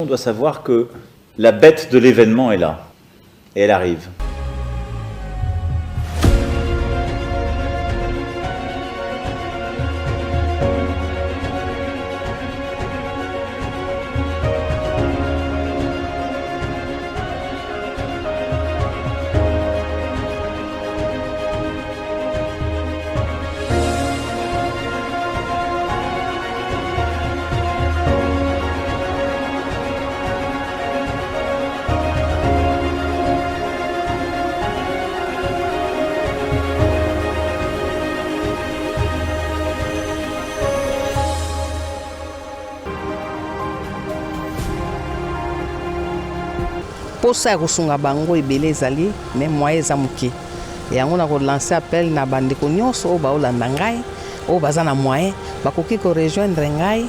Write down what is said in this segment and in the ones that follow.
On doit savoir que la bête de l'événement est là, et elle arrive. Posa kosunga bango ebele ezali mais moyen eza moke yango na ko lancer appel na bandeko nyonso oyo baolanda ngai oyo baza na moyen bakoki ko rejoindre ngai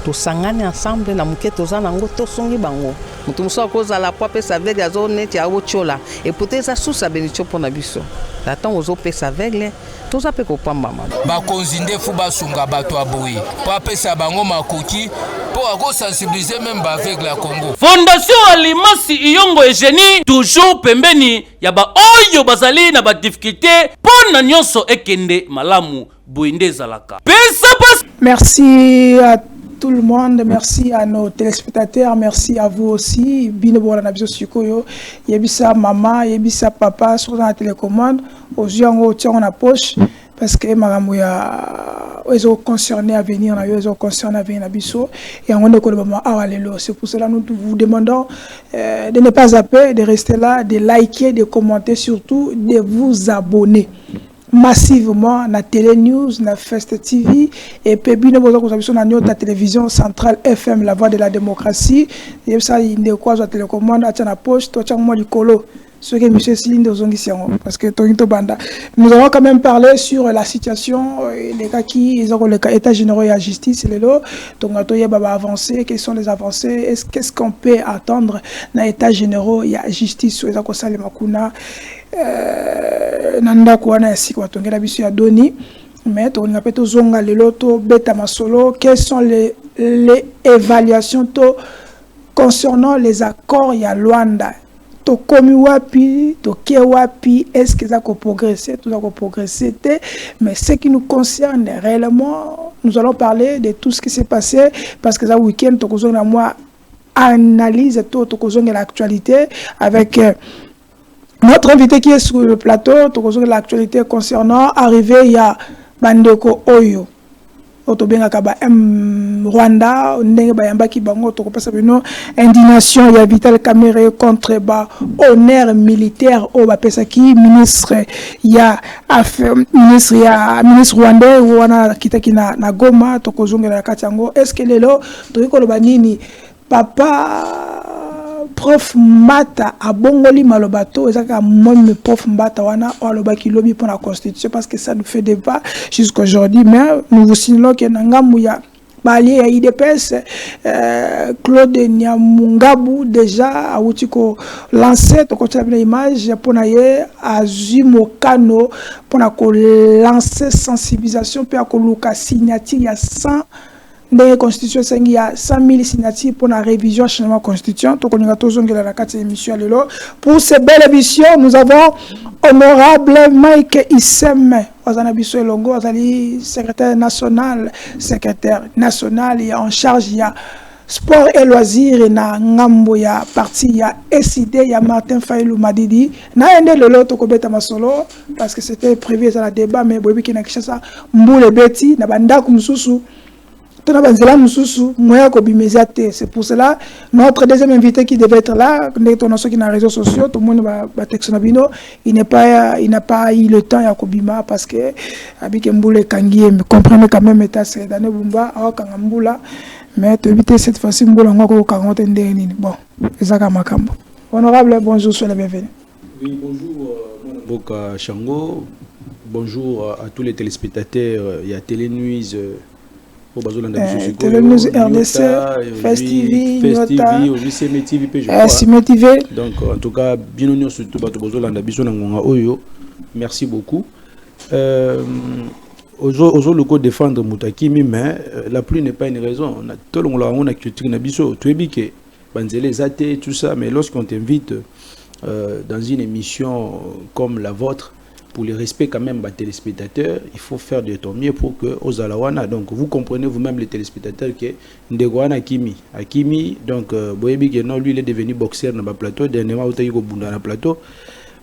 tosangani ensemble na moke toza nango tosungi bango mutu mosusu akozala po apesa aveugle azo neti aotiola eputa eza susa benitio mpo na biso na ntango ozopesa aveugle toza mpe kopambama bakonzi ndefu basunga bato ya boye po apesa bango makoki po akosensibilize meme baaveugle ya Congo. Fondation Alimasi Iyongo Eugenie toujours pembeni ya ba oyo bazali na ba difficulté pona nyonso ekende malamu boinde zalaka. Merci à tout le monde, merci à nos téléspectateurs, merci à vous aussi. Bino bola na biso sikoyo, yebisa mama, yebisa papa sur la télécommande, aux yango tient na poche parce que maramou ya ils ont concerné à venir na ils ont concerné à venir na biso et on est ko maman awalelo. C'est pour cela nous vous demandons de ne pas zapper, de rester là, de liker, de commenter, surtout de vous abonner massivement na Télé News, na Fest TV et puis bino bozo ko sabiso na nyota télévision centrale FM la voix de la démocratie et ça il ne quoi za télécommande acha na poche to cha mo likolo ce que monsieur Silinde ozongisiango parce que Tonito Banda nous avons quand même parlé sur la situation les cas qui ils ont le cas état général et la justice les lo donc to ya baba avancer quelles sont les avancées qu'est-ce qu'on peut attendre na état général et la justice ils ont ko sale makuna nanda kuana ya siku watongela biso ya doni mais to nga peto zonga lelo to beta masolo quelles sont les évaluations to concernant les accords ya Luanda to komi wapi to ke wapi est-ce que ça ko progresser tout ça ko progresser mais ce qui nous concerne réellement nous allons parler de tout ce qui s'est passé parce que ça week-end to kozonga moi analyse to kozonga l'actualité avec notre invité qui est sur le plateau, l'actualité concernant arrivée il y a Bandeko Oyo. Otobenga kaba Rwanda, ndenge bayamba ki bango to kopasa bino indignation il y a Vital Kamerhe contre ba honneur militaire au ba pesa ki ministre ya ministre rwandais wana kitaki na Goma to kozongela kati yango. Est-ce que lelo to ikoloba nini papa prof Mbata a bongoli malobato ezaka mon prof Mbata wana aloba ki lobi pour la constitution parce que ça nous fait débat jusqu'aujourd'hui mais nous vous signalons que nangambu ya bali ya IDPS Claude Nyamungabu déjà a utiko lancer to kocha une image pour na ye azimokano pour na ko lancer sensibilisation pour ko luka signature ya 100 de constitution il y a 100 000 signatures pour la révision changement constitution donc on a tous la carte émission lelo pour cette belle émission nous avons honorable Mike Issem Ozanabiso Elongo Ozali secrétaire national et en charge il y a sport et loisirs na ngambo ya parti ya SID ya Martin Failou Madidi na ende lelo to kobeta masolo parce que c'était prévu à la débat mais bobi ki na kishasa mbule beti na banda kumsusu. C'est pour cela notre deuxième invité qui devait être là, qui na réseaux sociaux, tout le monde va texte nabino, il n'a pas eu le temps ya kobima parce que avec Mboule Kangi, comprenez quand même état c'est dans Bumba, Kangambula, mais éviter cette fois-ci Mboula ngoko 40 ndeni. Bon, ezaka makambo. Honorable, bonjour, soyez le bienvenu. Oui, bonjour Boka Chango. Bonjour à tous les téléspectateurs, il y a Télé Nuit Télé News RDC, Fest TV, TV. Donc en tout cas, bien surtout merci beaucoup. Ozo loko défendre Moutakimi mais la pluie n'est pas une raison. On a tout le monde a critique na biso. Tu es biqué. banzele zate, tout ça, mais lorsqu'on t'invite dans une émission comme la vôtre, pour le respect quand même des téléspectateurs, il faut faire de ton mieux pour que aux alawana. Donc vous comprenez vous-même les téléspectateurs que Ndegwana Akimi, donc Boyebi Geno, lui il est devenu boxeur dans le plateau, dernièrement il a bunda dans le plateau.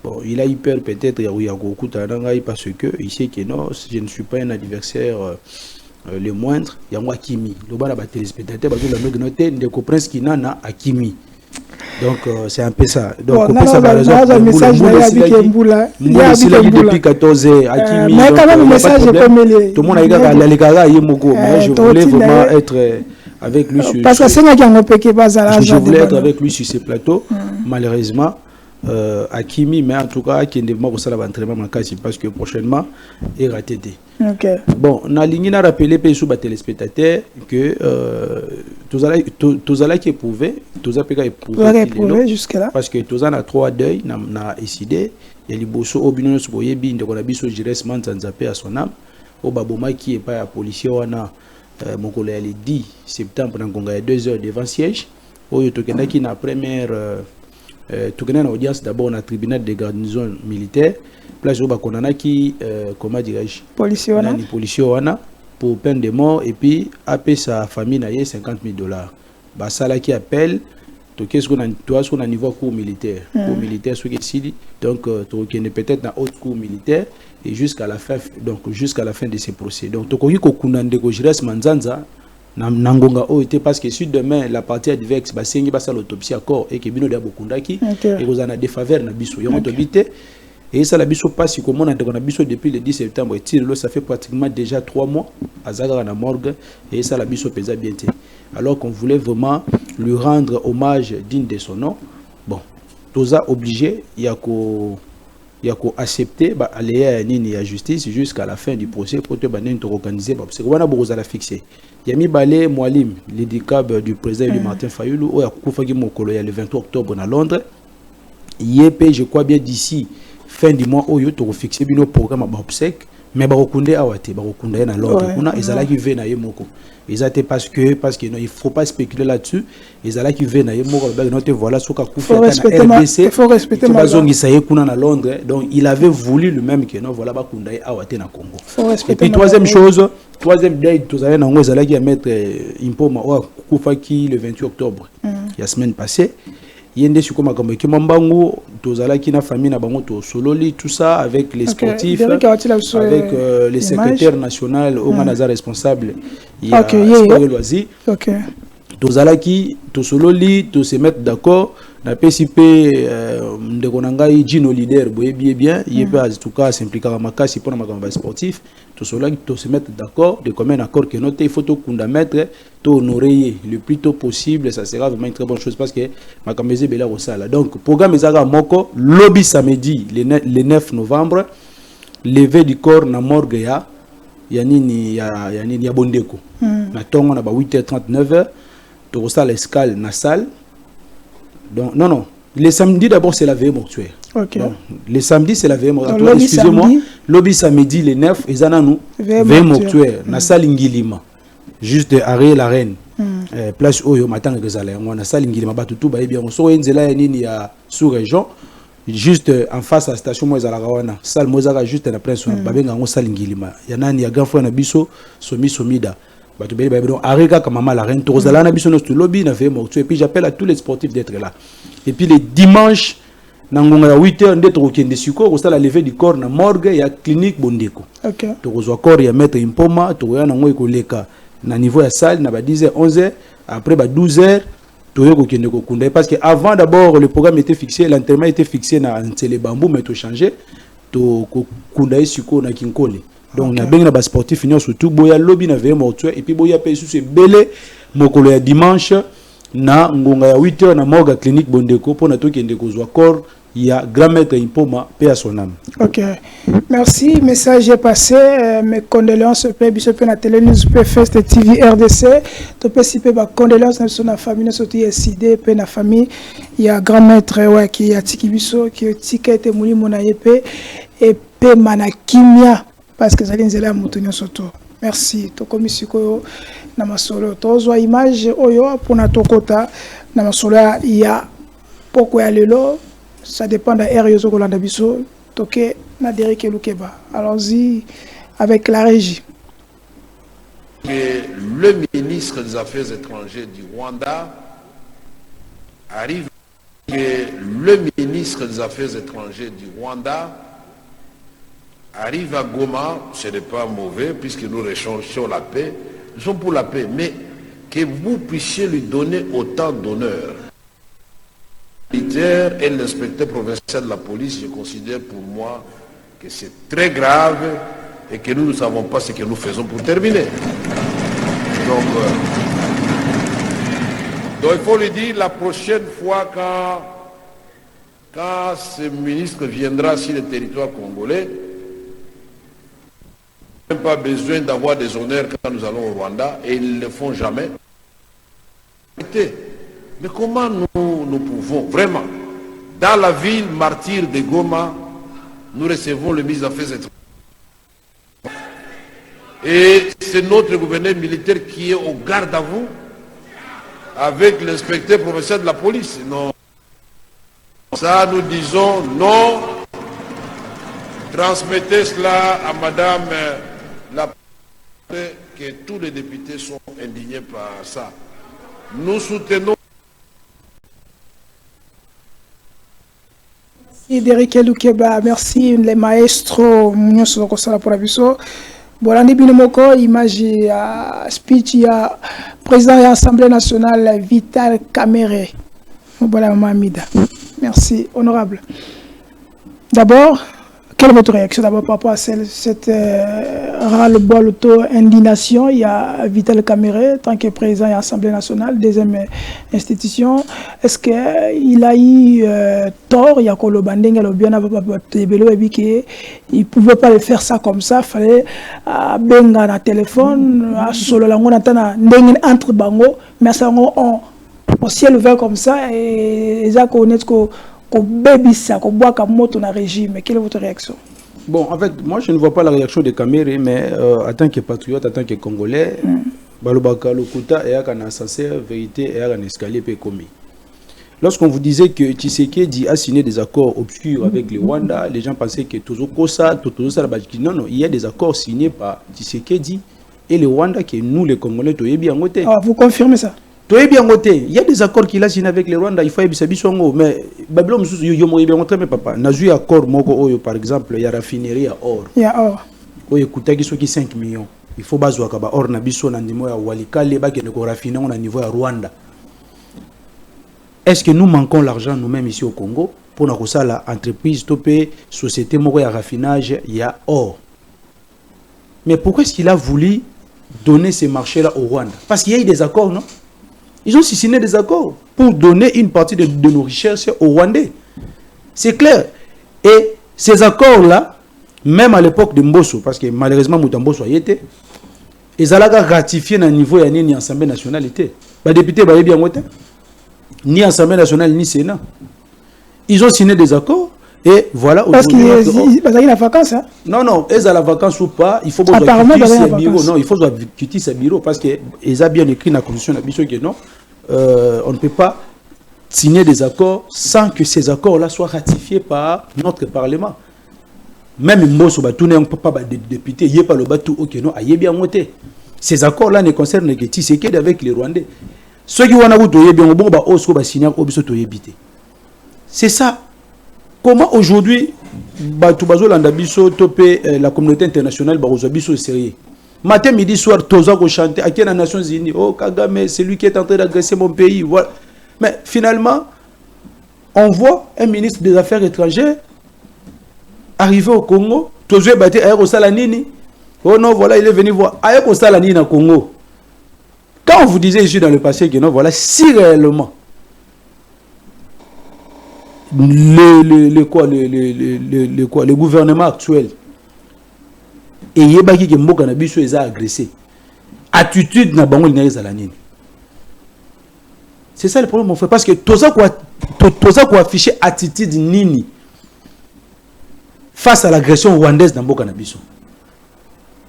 Bon, il a eu peur peut-être parce que il sait que non, je ne suis pas un adversaire le moindre. Il y a moi Akimi. Le bas des téléspectateurs, parce que la mec noté Ndeko Prince qui n'a Akimi. Donc c'est un peu ça. Donc on ça un message depuis 14 ans Akimi. Mais quand même message est comme tout le monde a dit mais je voulais vraiment être avec lui sur parce que c'est je voulais être avec lui sur ce plateau. Malheureusement Akimi, mais en tout cas qui ne m'a pas entraînement parce que prochainement il raté. Bon, on a ligné à rappeler pour les téléspectateurs que tous allez qui éprouvé, tous allez éprouvé jusque-là parce que tous a 3 deuils n'a décidé il y a les bosso au bino so boyebi ndeko na biso Jires Manzanzape à son âme au baboma qui est pas policier wana mokolo ya le 10 septembre na ngonga ya 2 heures devant siège oyo tokenda ki na première tokenda na audience d'abord na tribunal de garnison militaire place où bakonana qui comment dirais-je policier wana pour peine de mort et puis après sa famille na ye $50,000 basala qui appelle to qu'est-ce qu'on a toi sur un niveau cours militaire ce qui est donc tu peut-être dans autre cours militaire et jusqu'à la fin de ces procès donc to ko kunande ko Jires Manzanza nangonga o était parce que si demain la partie adverse basengi basa l'autopsie à corps et que bino da bokundaki et vous en a des faveurs na biso yo motobité et ça la biso passe comme on a biso depuis le 10 septembre et ça fait pratiquement déjà 3 mois à Zaga na morgue et ça la biso pesa bien alors qu'on voulait vraiment lui rendre hommage digne de son nom. Bon, tous a obligé il y a qu'à accepter aller à la justice jusqu'à la fin du procès pour te organiser parce que on a beaucoup à la fixer. Il y a mis balé Moualim l'handicap du président Martin Fayoulou au Koufagi Mokolo le 23 octobre à Londres. Yep, je crois bien d'ici fin du mois où tu fixer bien programme à obsèque mais barokunde awate barokunde na Londres kuna ezala qui veut na yemoko ezate parce que non il faut pas spéculer là-dessus ezala qui veut na yemoko ba note voilà soka kufa na RDC il faut respecter ma zone isaye kuna na Londres donc il avait voulu lui-même que non voilà bakunda awate na Congo et puis troisième date tous avez na ngo ezala qui mettre impoma wa kufa qui le 28 octobre la semaine passée yende siko makambo ki mambangu tozala ki na famille na bango to sololi tout ça avec les sportifs avec les secrétaires nationaux au manaza responsable il y a sport et loisirs tozala ki to sololi to se mettre d'accord na PCP ndeko nangai Gino leader boye bien il peut en tout cas s'impliquer en makasi pour na makambo sportif to sololi to se mettre d'accord de commun accord que note il faut to kunda mettre to honorer le plus tôt possible ça sera vraiment une très bonne chose parce que makambo bela rosala donc programme ezaka moko lobby samedi le 9 novembre levé du corps na morgue ya nini ya Bondeko na tongo na ba 8h30 9h to rosala escale na salle. Donc, non. Les samedis, d'abord, c'est la veille mortuaire. Donc, les samedis, c'est la veille mortuaire. Excusez-moi. Lobby samedi, les 9, ils en ont nous. Veille mortuaire. Na salle Ngilima. Juste arrière la reine. Place Oyo, matin, on a salle Ngilima. Tout va bien. On sort une sous-région. Juste en face à la station Moïse-Alarawana. Salle Moïse-Alarawana, juste après, on a salle Ngilima. Il y en a un grand frère Nabiso, Somida. Donc, Arega comme maman la reine, Torozala na biso notre lobby na fait mortuaire. Et puis j'appelle à tous les sportifs d'être là. Et puis les dimanches, na ngonga 8h d'être au Kende Suko, on la levée du corps na morgue, il y a clinique Bondeko. OK. Tozo corps il y a mettre impoma, toya na ngoy ko leka na niveau ya salle na ba 10h 11h, après ba 12h toyo ko Kende ko kunda parce que avant d'abord le programme était fixé, l'enterrement était fixé na Ntele Bambou mais to changer to ko kunda Suko na Kinkole. Donc na benga ba sportif finir surtout boya lobby na veille mortuaire et puis boya pe sous ce belé mokolo ya dimanche na ngonga ya 8h na morgue clinique Bondeko pour na to kende ko zwa corps il y a grand maître impoma paix à son âme. OK. Merci, message est passé. Mes condoléances pe biso pe na télé news pe First TV RDC. To pe si pe ba condoléances na son famille surtout SID pe na famille il y a grand maître ouais qui a tiki biso qui tika été mouli mona yepe et pe manakimia parce que ça vient de là moutonio soto. Merci. To comme siko na masolo tozwa image oyo pona tokota na masolo ya poko ya lelo ça dépend de air yozo kolanda biso toke na Derrick Lukeba. Allons-y avec la régie. Que le ministre des Affaires étrangères du Rwanda arrive, que le ministre des Affaires étrangères du Rwanda arrive à Goma, ce n'est pas mauvais puisque nous recherchons la paix, nous sommes pour la paix, mais que vous puissiez lui donner autant d'honneur. Le militaire et l'inspecteur provincial de la police, je considère pour moi que c'est très grave et que nous ne savons pas ce que nous faisons pour terminer. Donc il faut lui dire la prochaine fois quand ce ministre viendra sur le territoire congolais, il n'y a pas besoin d'avoir des honneurs quand nous allons au Rwanda et ils ne le font jamais. Mais comment nous pouvons vraiment, dans la ville martyre de Goma, nous recevons le ministre des Affaires étrangères. Et c'est notre gouverneur militaire qui est au garde à vous avec l'inspecteur provincial de la police. Non. Ça, nous disons non. Transmettez cela à madame la que tous les députés sont indignés par ça. Nous soutenons. Derrick Lukeba, merci les maestros nyonso kosala pour biso. Bolandi binomoko image ya speech ya président de l'Assemblée nationale Vital Kamerhe. Voilà Mamida. Merci honorable. D'abord, quelle est votre réaction d'abord par rapport à cette ras-le-bol auto-indignation? Il y a Vital Kamerhe, tant que président de l'Assemblée nationale, deuxième institution. Est-ce qu'il a eu tort? Il y a Kolo Bandeng, il ne pouvait pas le faire ça comme ça. Il fallait benga na téléphone, solo lango natana entre bango, mais ça on ciel ouvert comme ça et ça connaît que baby ça, qu'on boit comme moto dans régime. Quelle est votre réaction? Bon, en fait, moi je ne vois pas la réaction de Kamerhe, mais en tant que patriote, en tant que Congolais, Balobaka Lokuta est un sincère vérité et un escalier peu commis. Lorsqu'on vous disait que Tshisekedi a signé des accords obscurs avec le Rwanda, les gens pensaient que non, non, il y a des accords signés par Tshisekedi et le Rwanda que nous, les Congolais, vous confirmez ça? Il y a des accords qu'il a signés avec le Rwanda, il faut y mais Babylone, mais papa, n'a eu accord, par exemple, il y a raffinerie à or. Il y a or. Il y a 5 millions. Il faut baser or na biso na niveau ya Walikale ba ke ko raffiner au niveau ya Rwanda. Est-ce que nous manquons l'argent nous-mêmes ici au Congo pour na kosala entreprise topé société moko ya raffinage ya or? Mais pourquoi est-ce qu'il a voulu donner ces marchés-là au Rwanda? Parce qu'il y a eu des accords, non? Ils ont signé des accords pour donner une partie de nos richesses aux Rwandais. C'est clair. Et ces accords-là, même à l'époque de Mbosso, parce que malheureusement Mbosso a été, ils allaient ratifier à niveau de ni Assemblée nationale. Les députés ne bien ni Assemblée nationale ni Sénat. Ils ont signé des accords et voilà. Parce qu'il y a la vacance. Hein? Non, non, ils ont la vacance ou pas, il faut que bureau. Non, il faut quitter ce bureau parce qu'ils ont bien écrit dans la constitution que non, on ne peut pas signer des accords sans que ces accords-là soient ratifiés par notre Parlement. Même Mbosso, on ne peut pas des députés, il n'y a pas le bateau, ok, non, il y a bien monté. Ces accords-là ne concernent que Tshisekedi avec les Rwandais. Ceux qui ont signé, c'est ça. Comment aujourd'hui, la communauté internationale est sérieux? Matin, midi, soir, Toza ko chanter à qui les Nations Unies? Oh, Kagame, c'est lui qui est en train d'agresser mon pays. Voilà. Mais finalement, on voit un ministre des Affaires étrangères arrivé au Congo. Tozo battu à Salanini. Oh non, voilà, il est venu voir. À Salanini au Congo. Quand on vous disait ici dans le passé que non, voilà, si réellement le gouvernement actuel et yebaki ke mboka na biso eza agressé, attitude na bango linga ezala nini? C'est ça le problème mon frère, parce que toza ko afficher attitude nini face à l'agression rwandaise na mboka na biso.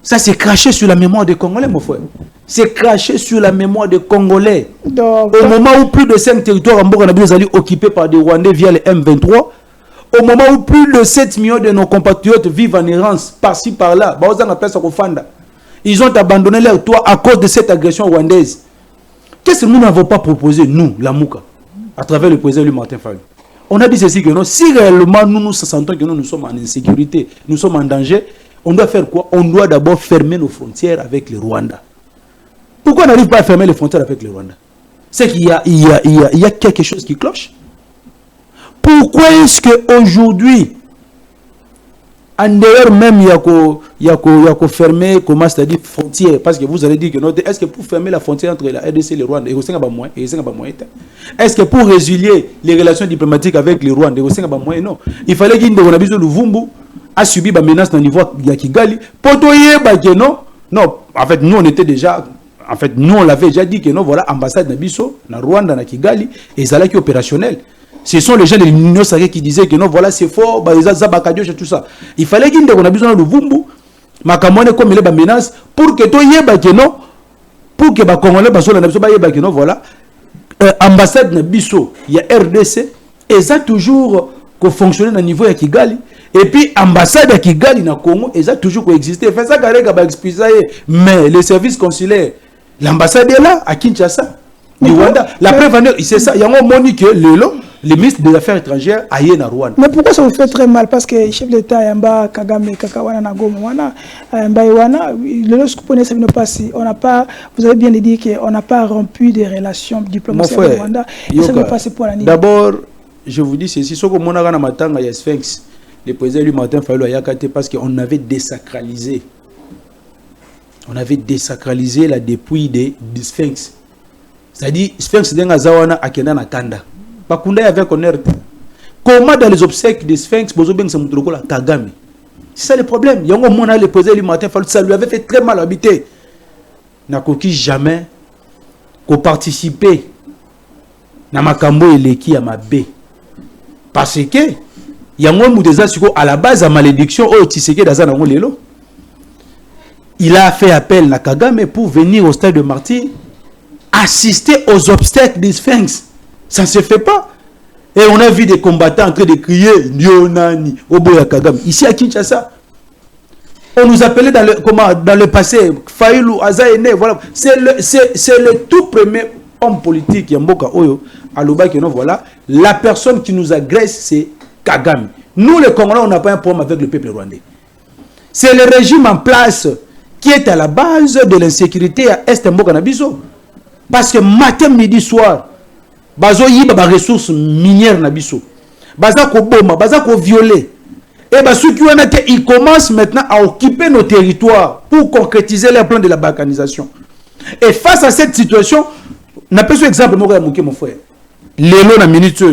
Ça, c'est craché sur la mémoire des Congolais, mon frère. C'est craché sur la mémoire des Congolais. Donc, au moment où plus de 5 territoires en Bourg-en-Abidjan sont occupés par des Rwandais via les M23, au moment où plus de 7 millions de nos compatriotes vivent en errance, par-ci, par-là, ils ont abandonné leur toit à cause de cette agression rwandaise. Qu'est-ce que nous n'avons pas proposé, nous, la Mouka, à travers le président Louis Martin Fayulu? On a dit ceci que non, si réellement nous sentons que nous sommes en insécurité, nous sommes en danger, on doit faire quoi? On doit d'abord fermer nos frontières avec le Rwanda. Pourquoi on n'arrive pas à fermer les frontières avec le Rwanda? C'est qu'il y a quelque chose qui cloche. Pourquoi est-ce qu'aujourd'hui, en dehors même, il y a fermer, comment c'est-à-dire, frontières? Parce que vous allez dire que non, est-ce que pour fermer la frontière entre la RDC et le Rwanda, est-ce que pour résilier les relations diplomatiques avec le Rwanda, non. Il fallait qu'il y ait un Luvumbu a subi des menaces dans le niveau de Kigali. Non, en fait, nous, on était déjà... En fait, nous, on l'avait déjà dit que non, voilà, ambassade Nabiso, na Rwanda, na Kigali, et ça là qui est opérationnel. Ce sont les gens de l'Union sacrée qui disaient que non, voilà, c'est fort, et tout ça. Il fallait qu'il y ait un besoin de Vumbu, Makamone comme il est menace, pour que toi, non, pour que les Congolais, non, voilà, ambassade Nabiso, il y a RDC, et ça toujours fonctionné au niveau de Kigali. Et puis, ambassade à Kigali, na Congo, et ça toujours existé. Fait ça, mais les services consulaires, l'ambassade est là, à Kinshasa, du Rwanda. La preuve, c'est ça. Il y a un moment que le ministre des Affaires étrangères a été à Rwanda. Mais pourquoi ça vous fait très mal? Parce que le chef d'État, Yamba, Kagame, Kakawana, Nagoma, Yamba, on n'a pas, vous avez bien dit qu'on n'a pas rompu des relations diplomatiques avec le Rwanda. D'abord, je vous dis ceci, ce que mon agana matanga ya Sphinx, le président Louis Martin Fayulu a yakate parce qu'on avait désacralisé. On avait désacralisé la dépouille des Sphinx. C'est-à-dire, Sphinx d'un azawana akenda na kanda. Bakunda avait connaître. Comment dans les obsèques des Sphinx, Bozobeng Samutroko la Kagame. C'est ça le problème. Yango mona le président Louis Martin Fayulu, ça lui avait fait très mal habiter. N'a coquille jamais qu'on participer na makambo eleki ya mabe. Parce que yango mudeza siko à la base à malédiction au Tshisekedi dazana ngo lelo. Il a fait appel na Kagame pour venir au stade de martyr assister aux obstacles des Sphinx. Ça ne se fait pas. Et on a vu des combattants en train de crier Nyonani Oboya Kagame. Ici à Kinshasa, on nous appelait dans le passé Fayulu Azaene. Voilà. C'est le tout premier homme politique Yamboka Oyo. Aloba que non, voilà. La personne qui nous agresse, c'est Kagame. Nous, les Congolais, on n'a pas un problème avec le peuple rwandais. C'est le régime en place qui est à la base de l'insécurité à Est Mboka Nabiso. Parce que matin, midi, soir, bazo yiba ba ressources minières Nabiso. Baza ko boma, baza ko violer. Et baso qui ils commencent maintenant à occuper nos territoires pour concrétiser leur plan de la balkanisation. Et face à cette situation, n'a pas ce exemple mon frère. Lélo na minute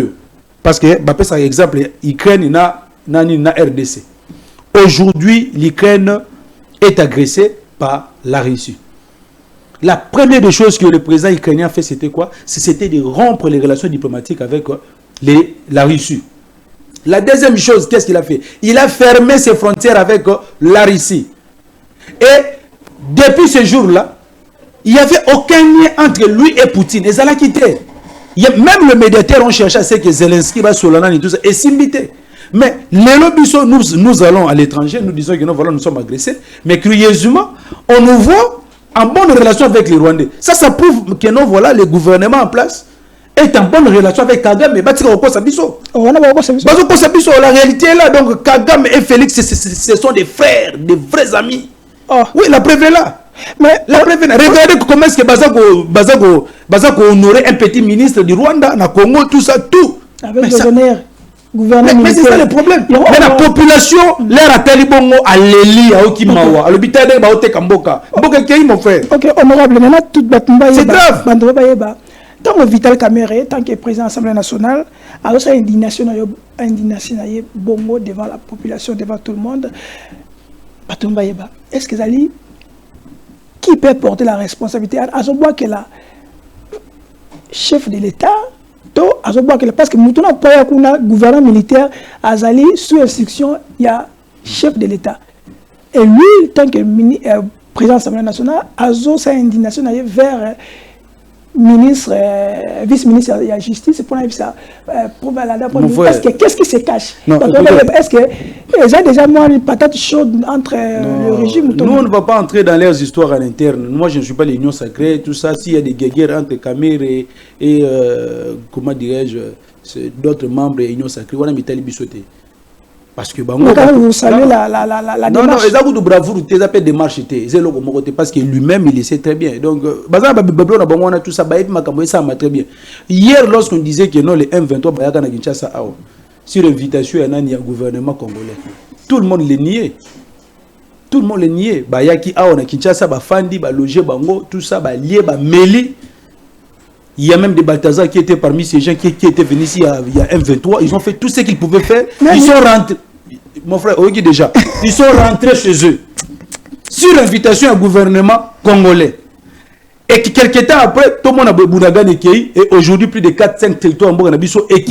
parce que bah par exemple Ukraine na RDC. Aujourd'hui, l'Ukraine est agressée par la Russie. La première des choses que le président ukrainien a fait, c'était quoi? C'était de rompre les relations diplomatiques avec la Russie. La deuxième chose, qu'est-ce qu'il a fait? Il a fermé ses frontières avec la Russie. Et depuis ce jour-là, il n'y avait aucun lien entre lui et Poutine. Et ça l'a quitté. Même le médiateur ont cherché à ce que Zelensky va Solana et tout ça, et s'imiter. Mais les lobbies, nous allons à l'étranger, nous disons que non, voilà, nous sommes agressés. Mais curieusement, on nous voit en bonne relation avec les Rwandais. Ça prouve que non, voilà, le gouvernement en place est en bonne relation avec Kagame. Mais la réalité est là. Donc Kagame et Félix, ce sont des frères, des vrais amis. Oh. Oui, la preuve est là. Mais la preuve est là. Regardez comment est-ce que Bazako honorer un petit ministre du Rwanda, na Congo, tout ça, tout. Avec le honneur. Mais c'est ça le problème. Mais la population, l'air à Talibongo, à Leli, à Okimawa, à l'hôpital de Baote Kamboka. Mboka Kei, mon frère. Ok, honorable, c'est grave. Tant que Vital Kamerhe, tant que président de l'Assemblée nationale, alors ça indignation bongo devant la population, devant tout le monde. Est-ce que Zali, qui peut porter la responsabilité à ce point que la chef de l'État, parce que nous n'avons pas un gouvernement militaire, Azali, sous instruction, il y a chef de l'État. Et lui, tant que président de l'Assemblée nationale, a sa indignation vers ministre, vice-ministre de la justice pour ça. Qu'est-ce qui se cache? Est-ce que il y a déjà moins une patate chaude entre le régime? Nous, on ne va pas entrer dans leurs histoires à l'interne. Moi, je ne suis pas l'union sacrée, tout ça. S'il y a des guerres entre Kamer et comment dirais-je, d'autres membres de l'union sacrée, on a mis Talibisoté. Parce que vous savez la démarche. Non, de bravoure, tu as démarche, parce que lui-même, il le sait très bien. Donc, on a tout ça, ça m'a très bien. Hier, lorsqu'on disait que non, les M23, sur invitation, il y a un gouvernement congolais. Tout le monde les niait. Tout le monde les niait. Bayaki a on a Kinshasa, Fandi, logé, bango, tout ça, lié, Meli. Il y a même des Balthazar qui étaient parmi ces gens qui étaient venus ici il y a M23. Ils ont fait tout ce qu'ils pouvaient faire. Ils sont rentrés. Mon frère, Ogi déjà. Ils sont rentrés chez eux. Sur l'invitation du gouvernement congolais. Et quelques temps après, tout le monde a Bounagan et aujourd'hui, plus de 4-5 territoires en Bourg-en-Abisso et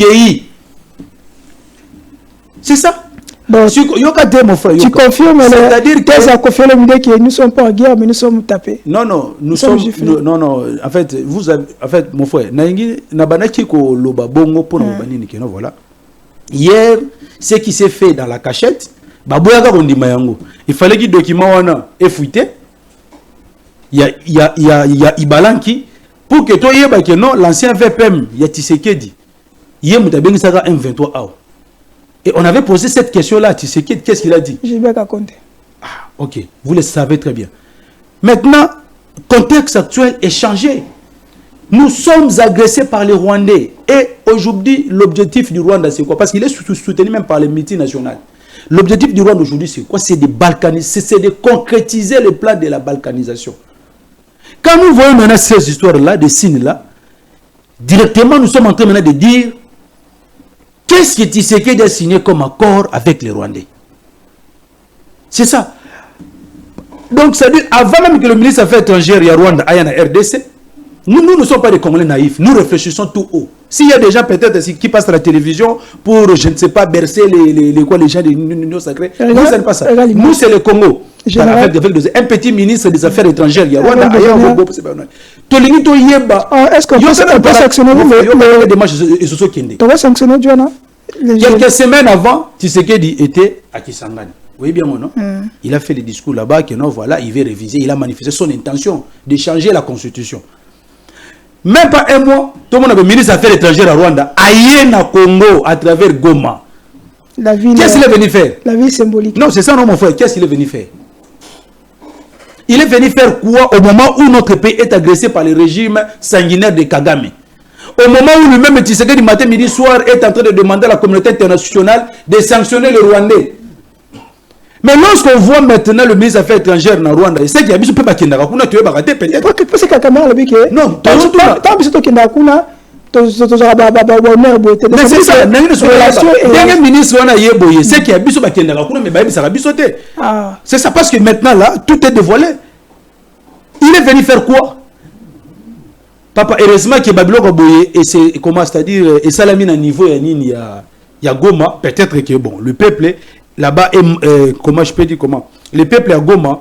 c'est ça. Bon, tu confirmes, c'est-à-dire que nous ne sommes pas en guerre, mais nous sommes tapés. Non, nous sommes. Non, en fait, mon frère, voilà. Hier, ce qui s'est fait dans la cachette, il fallait que le document soit fuité. Il y a Ibalanki pour que toi, l'ancien VPM, il y a Tshisekedi. Hier, il y a M23 A. Et on avait posé cette question-là à Tshisekedi. Qu'est-ce qu'il a dit? J'ai bien qu'à compter. Ah, ok. Vous le savez très bien. Maintenant, le contexte actuel est changé. Nous sommes agressés par les Rwandais. Et aujourd'hui, l'objectif du Rwanda, c'est quoi? Parce qu'il est soutenu même par les multinationales. L'objectif du Rwanda aujourd'hui, c'est quoi? C'est de balkaniser, c'est de concrétiser le plan de la balkanisation. Quand nous voyons maintenant ces histoires-là, des signes-là, directement, nous sommes en train maintenant de dire qu'est-ce que Tshisekedi a signé comme accord avec les Rwandais? C'est ça. Donc, ça dit, avant même que le ministre des Affaires étrangères, il y a Rwanda, il y a la RDC, nous ne sommes pas des Congolais naïfs. Nous réfléchissons tout haut. S'il y a des gens peut-être qui passent à la télévision pour, je ne sais pas, bercer les gens de l'Union sacrée, nous, ce n'est pas ça. Nous, c'est le Congo. Un petit ministre des Affaires étrangères, il y a Rwanda, il y a Congo. Est-ce qu'on peut sanctionner quelques semaines avant, Tshisekedi était à Kisangani. Vous voyez bien mon nom? Il a fait des discours là-bas que non, voilà, il veut réviser. Il a manifesté son intention de changer la constitution. Même pas un mois, tout le monde a le ministre des Affaires étrangères à Rwanda, aïe na Congo à travers Goma. Qu'est-ce qu'il est venu faire? La vie symbolique. Non, c'est ça, non, mon frère. Qu'est-ce qu'il est venu faire? Il est venu faire quoi au moment où notre pays est agressé par le régime sanguinaire de Kagame? Au moment où lui-même, Tshisekedi, matin, midi, soir, est en train de demander à la communauté internationale de sanctionner les Rwandais. Mais lorsqu'on voit maintenant le ministre des Affaires étrangères dans Rwanda, il sait qu'il y a des gens qui ne peuvent pas rater peut-être. Non, mais c'est ça. C'est ça parce que maintenant là, tout est dévoilé. Il est venu faire quoi? Papa, heureusement que Babylone Boye et c'est comment, c'est-à-dire et Salamine à niveau il y a Goma, peut-être que bon, le peuple là-bas comment je peux dire comment, le peuple à Goma,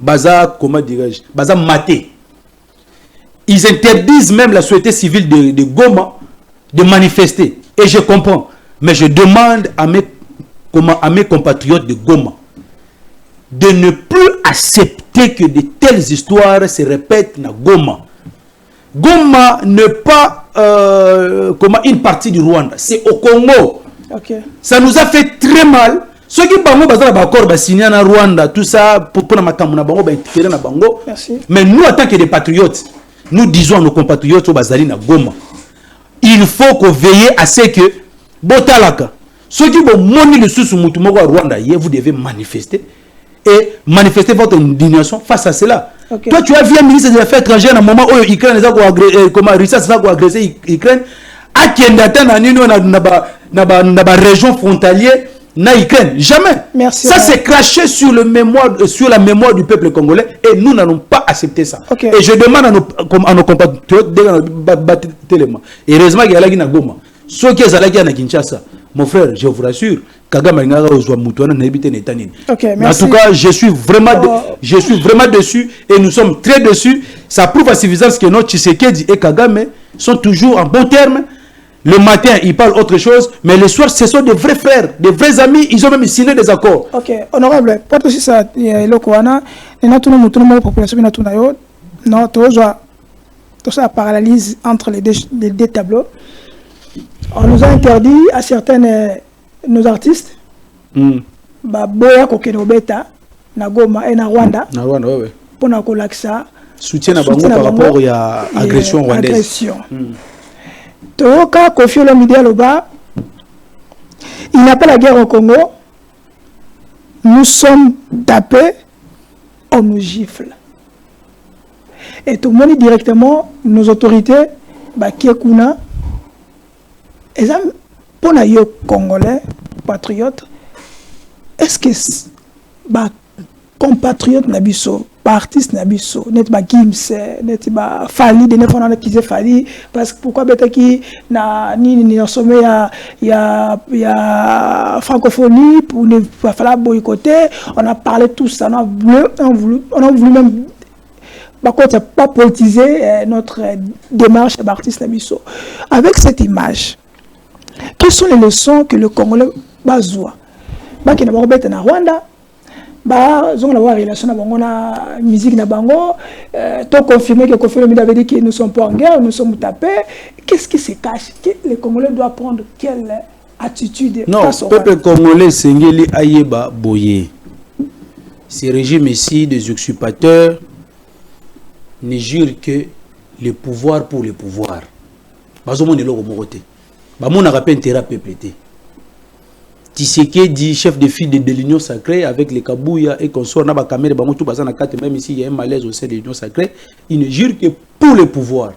baza comment dirais-je, baza maté. Ils interdisent même la société civile de Goma de manifester. Et je comprends. Mais je demande à mes compatriotes de Goma de ne plus accepter que de telles histoires se répètent dans Goma. Goma n'est pas une partie du Rwanda. C'est au Congo. Okay. Ça nous a fait très mal. Ceux qui ont signé en Rwanda, tout ça, pour bango. Mais nous, en tant que des patriotes, nous disons à nos compatriotes au Bazali na Goma, il faut qu'on veille à ce que Botalaka, ceux qui vont monter le sous-moutumoko à Rwanda, vous devez manifester et manifester votre indignation face à cela. Okay. Toi, tu as vu un ministre des Affaires étrangères à un moment où l'Ukraine a agressé l'Ukraine, à Kendata, dans la région frontalière, na Ukraine. Jamais. Merci. Ça s'est craché sur la mémoire du peuple congolais et nous n'allons pas accepter ça. Okay. Et je demande à nos compatriotes de heureusement qu'il y a la Goma. Ceux qui sont à Kinshasa, mon frère, je vous rassure Kagame ngara ozwa mutuana na ebité n'état nini. Ok, En merci. tout cas, je suis vraiment dessus et nous sommes très dessus. Ça prouve à suffisance que notre Tshisekedi et Kagame sont toujours en bon terme. Le matin, ils parlent autre chose, mais le soir, ce sont des vrais frères, des vrais amis. Ils ont même signé des accords. Ok, honorable, pour aussi ça, le Kouana, et notre population, non, tout ça paralyse entre les deux tableaux. On nous a interdit à certains nos artistes, boya kokeno beta na Goma et na Rwanda, pour na kolaksa soutien à Bango par rapport à l'agression rwandaise. Toka Kofi Olomide Aloba, il n'a pas la guerre au Congo. Nous sommes tapés, on nous gifle. Et tout le monde directement, nos autorités, Kiekuna, et ça, pour les Congolais, patriotes, est-ce que compatriotes Nabiso, artistes Nabiso, n'est pas Gims, n'est pas Fali, de neuf ans qui s'est Fali, parce que pourquoi bête qui n'a ni en sommet il y a francophonie pour ne pas falloir boycotter, on a parlé de tout ça, on a voulu même pas politiser notre démarche d'artiste Nabiso. Avec cette image, quelles sont les leçons que le Congolais bazoua? Qui n'a pas bête na Rwanda. Nous avons une relation avec la musique na bango, to confirmé que Kofi Olomide avait dit que nous ne sommes pas en guerre, nous sommes tapés. Qu'est-ce qui se cache? Les Congolais doivent prendre quelle attitude? Non, le peuple congolais Sengeli Ayeba Boye. Ces régimes ici des usurpateurs ne jurent que le pouvoir pour le pouvoir. Bazomo ne l'ont pas dit. Bamon n'a pas intérêt à peuple. Tshisekedi, chef de file de l'Union sacrée, avec les Kabouya et consorts, même ici il y a un malaise au sein de l'Union sacrée, ils ne jurent que pour le pouvoir.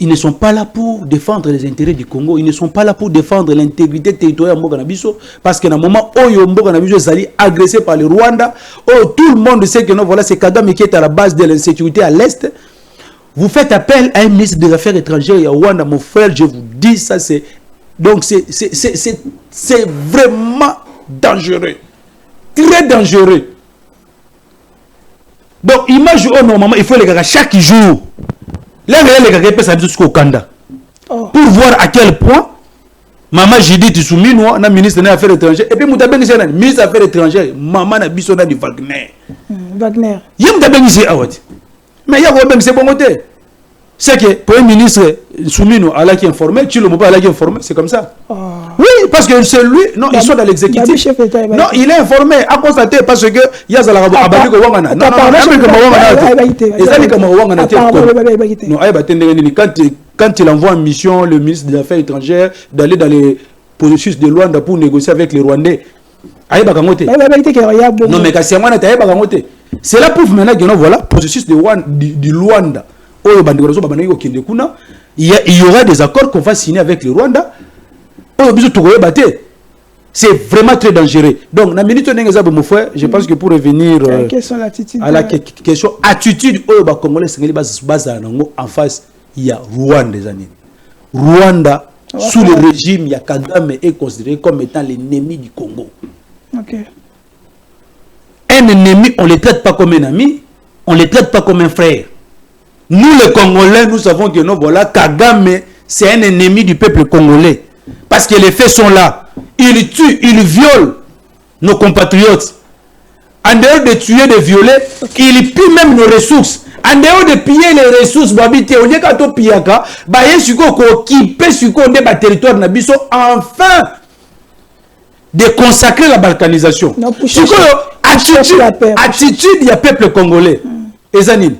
Ils ne sont pas là pour défendre les intérêts du Congo, ils ne sont pas là pour défendre l'intégrité territoriale de Mboganabiso, parce que dans le moment où Mboganabiso est agressé par le Rwanda, tout le monde sait que non, voilà, c'est Kagame qui est à la base de l'insécurité à l'Est. Vous faites appel à un ministre des Affaires étrangères, il y a Rwanda, mon frère, je vous dis, ça c'est. Donc c'est vraiment dangereux. Très dangereux. Donc imagine normalement, il faut les gars chaque jour. Là, les gars peuvent s'habiller jusqu'au Kanda. Pour voir à quel point maman Judith Souminoua, la ministre des Affaires étrangères, et puis Moutaben ministre des Affaires étrangères, maman na bisona du Wagner. Wagner. Il y a Moutaben mais il y a même c'est bon côté. C'est que pour un ministre Soumino à la qui est informé, tu le mot pas à la qui est informé, c'est comme ça. Oui, parce que c'est lui, non, ils sont dans l'exécutif. Non, il est informé, à constater parce que il y a Zalagabo Abali ko wangana. Non, quand il envoie en mission le ministre des Affaires étrangères d'aller dans les processus de Luanda pour négocier avec les Rwandais. Non, mais c'est là pour maintenant que voilà, processus du Luanda. Il y aura des accords qu'on va signer avec le Rwanda. C'est vraiment très dangereux. Donc, je pense que pour revenir à la question attitude en face, il y a Rwanda. Rwanda, sous le régime, il y a Kagame est considéré comme étant l'ennemi du Congo. Un ennemi, on ne le traite pas comme un ami, on ne le traite pas comme un frère. Nous les Congolais, nous savons que non, voilà, Kagame, c'est un ennemi du peuple congolais. Parce que les faits sont là. Il tue, il viole nos compatriotes. En dehors de tuer, de violer, il pille même nos ressources. En dehors de piller les ressources, on dit qu'à tout pillaka, territoire nabiso, enfin de consacrer la balkanisation. Attitude, il y a peuple congolais. Ezanine.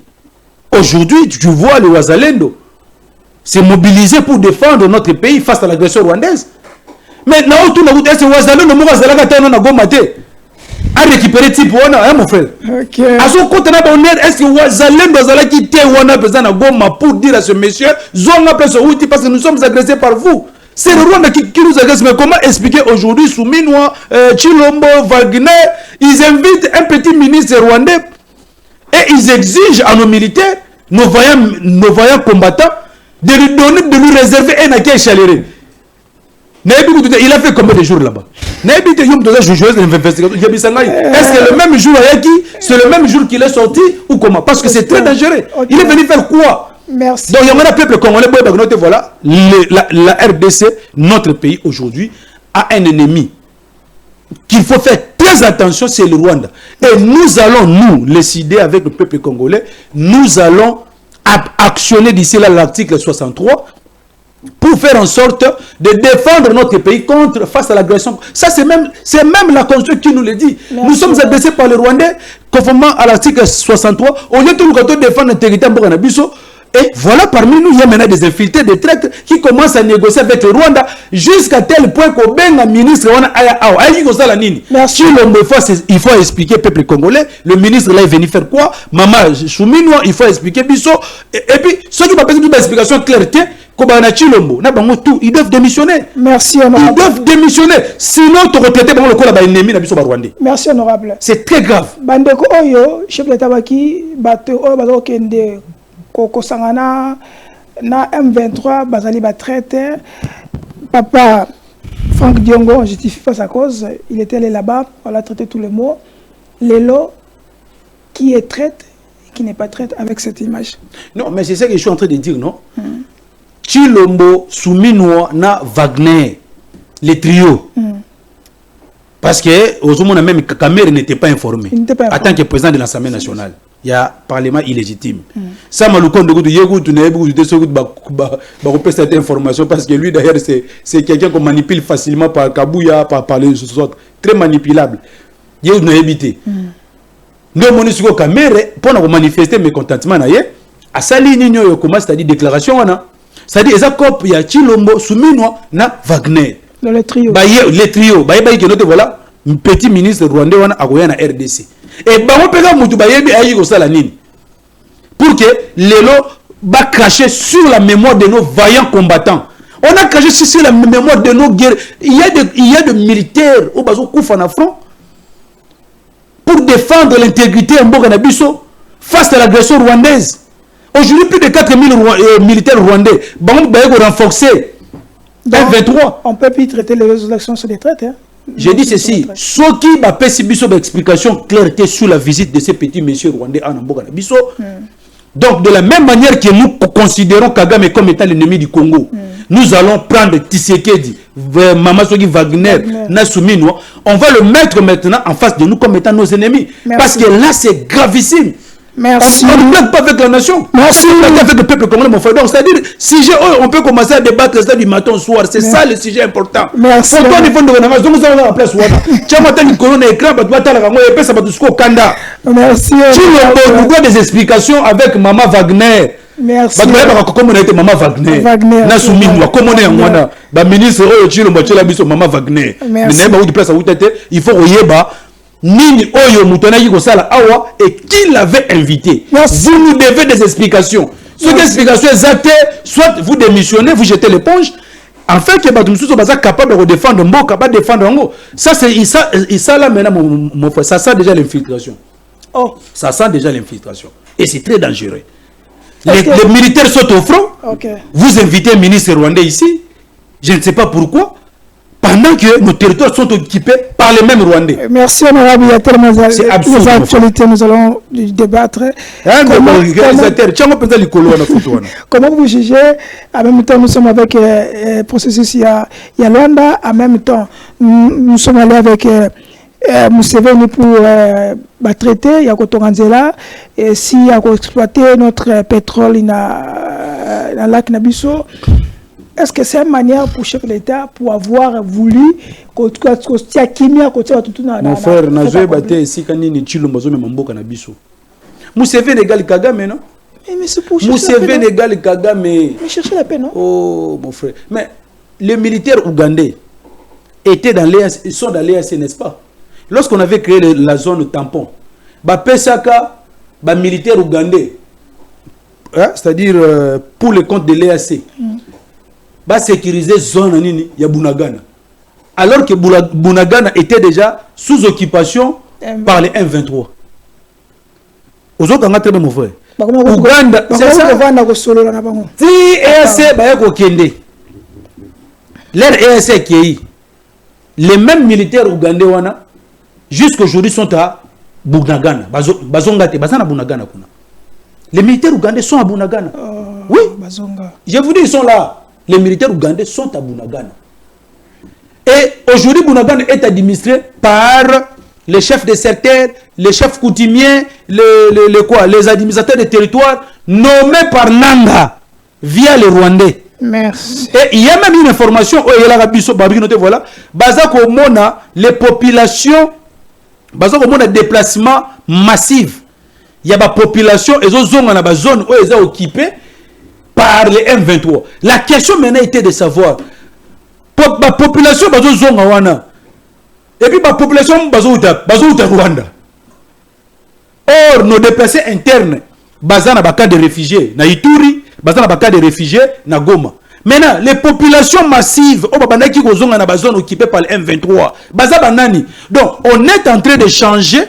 Aujourd'hui, tu vois le Wazalendo s'est mobilisé pour défendre notre pays face à l'agression rwandaise. Maintenant, tout le monde est Wazalendo, a récupéré type wana, mon frère. À son côté, est-ce que Wazalendo a quitté wana pour dire à ce monsieur, zonga place outil parce que nous sommes agressés par vous. C'est le Rwanda qui nous agresse. Mais comment expliquer aujourd'hui Souminoua, Chilombo, Wagner, ils invitent un petit ministre rwandais et ils exigent à nos militaires, nos vaillants combattants, de lui donner, de lui réserver un accueil chaleureux. Il a fait combien de jours là-bas? Est-ce que le même jour c'est le même jour qu'il est sorti ou comment? Parce que c'est très dangereux. Il est venu faire quoi? Merci. Donc il y a un peuple congolais, voilà, la RDC, notre pays aujourd'hui, a un ennemi qu'il faut faire très attention, c'est le Rwanda. Et nous allons, nous, décider avec le peuple congolais, nous allons actionner d'ici là l'article 63 pour faire en sorte de défendre notre pays face à l'agression. Ça, c'est même la Constitution qui nous le dit. Merci. Nous sommes agressés par les Rwandais, conformément à l'article 63. Au lieu de nous défendre le territoire Mboganabiso, et voilà, parmi nous, il y a maintenant des infiltrés, des traîtres qui commencent à négocier avec le Rwanda jusqu'à tel point qu'au ben ministre, merci. Il faut expliquer au peuple congolais. Le ministre là est venu faire quoi? Maman Chouminois, il faut expliquer Bisso. Et puis, ceux qui n'ont pas besoin d'une explication claire, ils doivent démissionner. Merci, honorable. Ils doivent démissionner. Sinon, tu retraites le ennemi Rwandais. Merci, honorable. C'est très grave. Bandeko Oyo, chef de l'État, Kende. Kokosangana na M23 bazali ba traité. Papa Franck Diongo, on justifie pas sa cause, il était allé là-bas, on a traité tous les mots. Lélo qui est traite qui n'est pas traite avec cette image. Non, mais c'est ça que je suis en train de dire, non? Chilombo, Souminois, na Wagner, les trios. Parce que au moment même Kamer n'était pas informé. En tant que président de l'Assemblée nationale. Il y a un parlement illégitime. Ça m'a cette information parce que lui d'ailleurs c'est quelqu'un qu'on manipule facilement par Kabouya, par les autres, très manipulable. Il y a une habité. Nous monisiko Kamere pour nous manifester mécontentement na ye à sali nino comment c'est-à-dire déclaration wana. C'est-à-dire ezakop il y a Chilombo Souminois na Wagner. Dans le trio. Les trios, que notre voilà un petit ministre rwandais wana akoya na RDC. Et bango peka mutu bayebi ayi ko sala nini pour que lelo ba cracher sur la mémoire de nos vaillants combattants. On a craché sur la mémoire de nos guerres. Il y a de militaires au bazo kufa na front pour défendre l'intégrité en Mboganabiso face à l'agression rwandaise. Aujourd'hui plus de 4000 militaires rwandais. Bango bayeko renforcer. M23. On peut plus traiter les actions sur des traites hein. Je dis ceci, ceux qui m'ont fait une explication claire sur la visite de ces petits messieurs rwandais en Mboka Bisso. Donc, de la même manière que nous considérons Kagame comme étant l'ennemi du Congo, nous allons prendre Tshisekedi, Mamasogi Wagner, Nassouminois, on va le mettre maintenant en face de nous comme étant nos ennemis. Merci. Parce que là, c'est gravissime. Merci. On ne blague pas avec la nation. Merci. On ne blague avec le peuple congolais, mon frère. Donc, c'est-à-dire, sujet, on peut commencer à débattre ça du matin au soir. C'est ça le sujet important. Merci. Pour toi, il faut nous donner. Donc, nous allons en place. Tu as matin du colonne écran, tu vas t'aller à moi, et puis ça va tout ce qu'on kanda. Merci. Tu nous donnes des explications avec Maman Wagner. Merci. Comme on a été Maman Wagner. Nassouminois, comme on est en Rwanda. Le ministre, Maman Wagner. Merci. Il faut Oyeba. Nini Oyo Moutonaki Kosala Awa et qui l'avait invité. Merci. Vous nous devez des explications. Ces explications exactes, soit vous démissionnez, vous jetez l'éponge, afin que Batumsou soit capable de défendre Mbo, capable de défendre Mbo. Ça, c'est ça là maintenant, mon frère, ça sent déjà l'infiltration. Oh. Ça sent déjà l'infiltration. Et c'est très dangereux. Les militaires sont au front. Okay. Vous invitez un ministre rwandais ici. Je ne sais pas pourquoi. Pendant que nos territoires sont occupés par les mêmes Rwandais. Merci honorable, il y a tellement d'actualités, nous allons débattre. Comment vous jugez, en même temps nous sommes avec processus, il y a Luanda, en même temps nous sommes allés avec Museveni pour traiter, il y a Kotoranzela, et s'il y a exploiter notre pétrole dans le lac Nabiso. Est-ce que c'est une manière pour le chef de l'État pour avoir voulu que mon frère, Nazoé Baté ici quand il est Chilombo Mamboka Nabiso. Museveni égal Kagame, non? Mais c'est pour chercher Museveni égal Kagame. Mais chercher la paix, non? Oh, mon frère. Mais les militaires ougandais étaient dans l'EAC, ils sont dans l'EAC, n'est-ce pas? Lorsqu'on avait créé la zone tampon, Pesaka, militaires ougandais, hein, c'est-à-dire pour le compte de l'EAC, va sécuriser zone nini ya Bunagana. Alors que Bunagana était déjà sous occupation par les M23. Aux autres, on a très bien mon frère. Ouganda, c'est ça. Si EAC ba ko kende. L'air ESA qui est les mêmes militaires ougandais jusqu'aujourd'hui sont à Bunagana. Bazongate, Bazana Bunagana. Les militaires ougandais sont à Bunagana. Oui, Bazonga. Je vous dis, ils sont là. Les militaires ougandais sont à Bunagana. Et aujourd'hui, Bunagana est administré par les chefs de secteur, les chefs coutumiers, les administrateurs des territoires nommés par Nanga via les Rwandais. Merci. Et il y a même une information, voilà, Bazako Mona, les populations, Bazako Mona déplacement massif. Il y a des populations, et ont zones où ils sont occupés par les M23. La question maintenant était de savoir, la population, et puis la population, Rwanda. Or, nos déplacés internes, bazana baka de réfugiés, na Ituri, bazana baka de réfugiés, na Goma. Maintenant, les populations massives, qui sont dans la zone occupée par le M23, bazabanani. Donc, on est en train de changer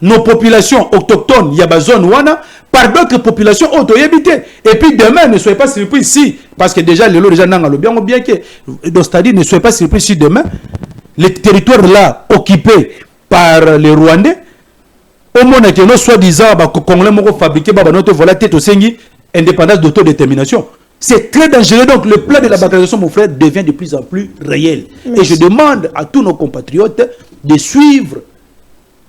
nos populations autochtones, il y a des zones par d'autres populations auto-habitées. Et puis demain, ne soyez pas surpris ici, parce que déjà, les lots déjà n'ont bien que, c'est-à-dire, ne soyez pas surpris si demain, les territoires là occupés par les Rwandais, au moins que nous soi-disant Congolais fabriqué notre voilà tête au Sengi, indépendance d'autodétermination. C'est très dangereux. Donc le plan de la balkanisation, mon frère, devient de plus en plus réel. Merci. Et je demande à tous nos compatriotes de suivre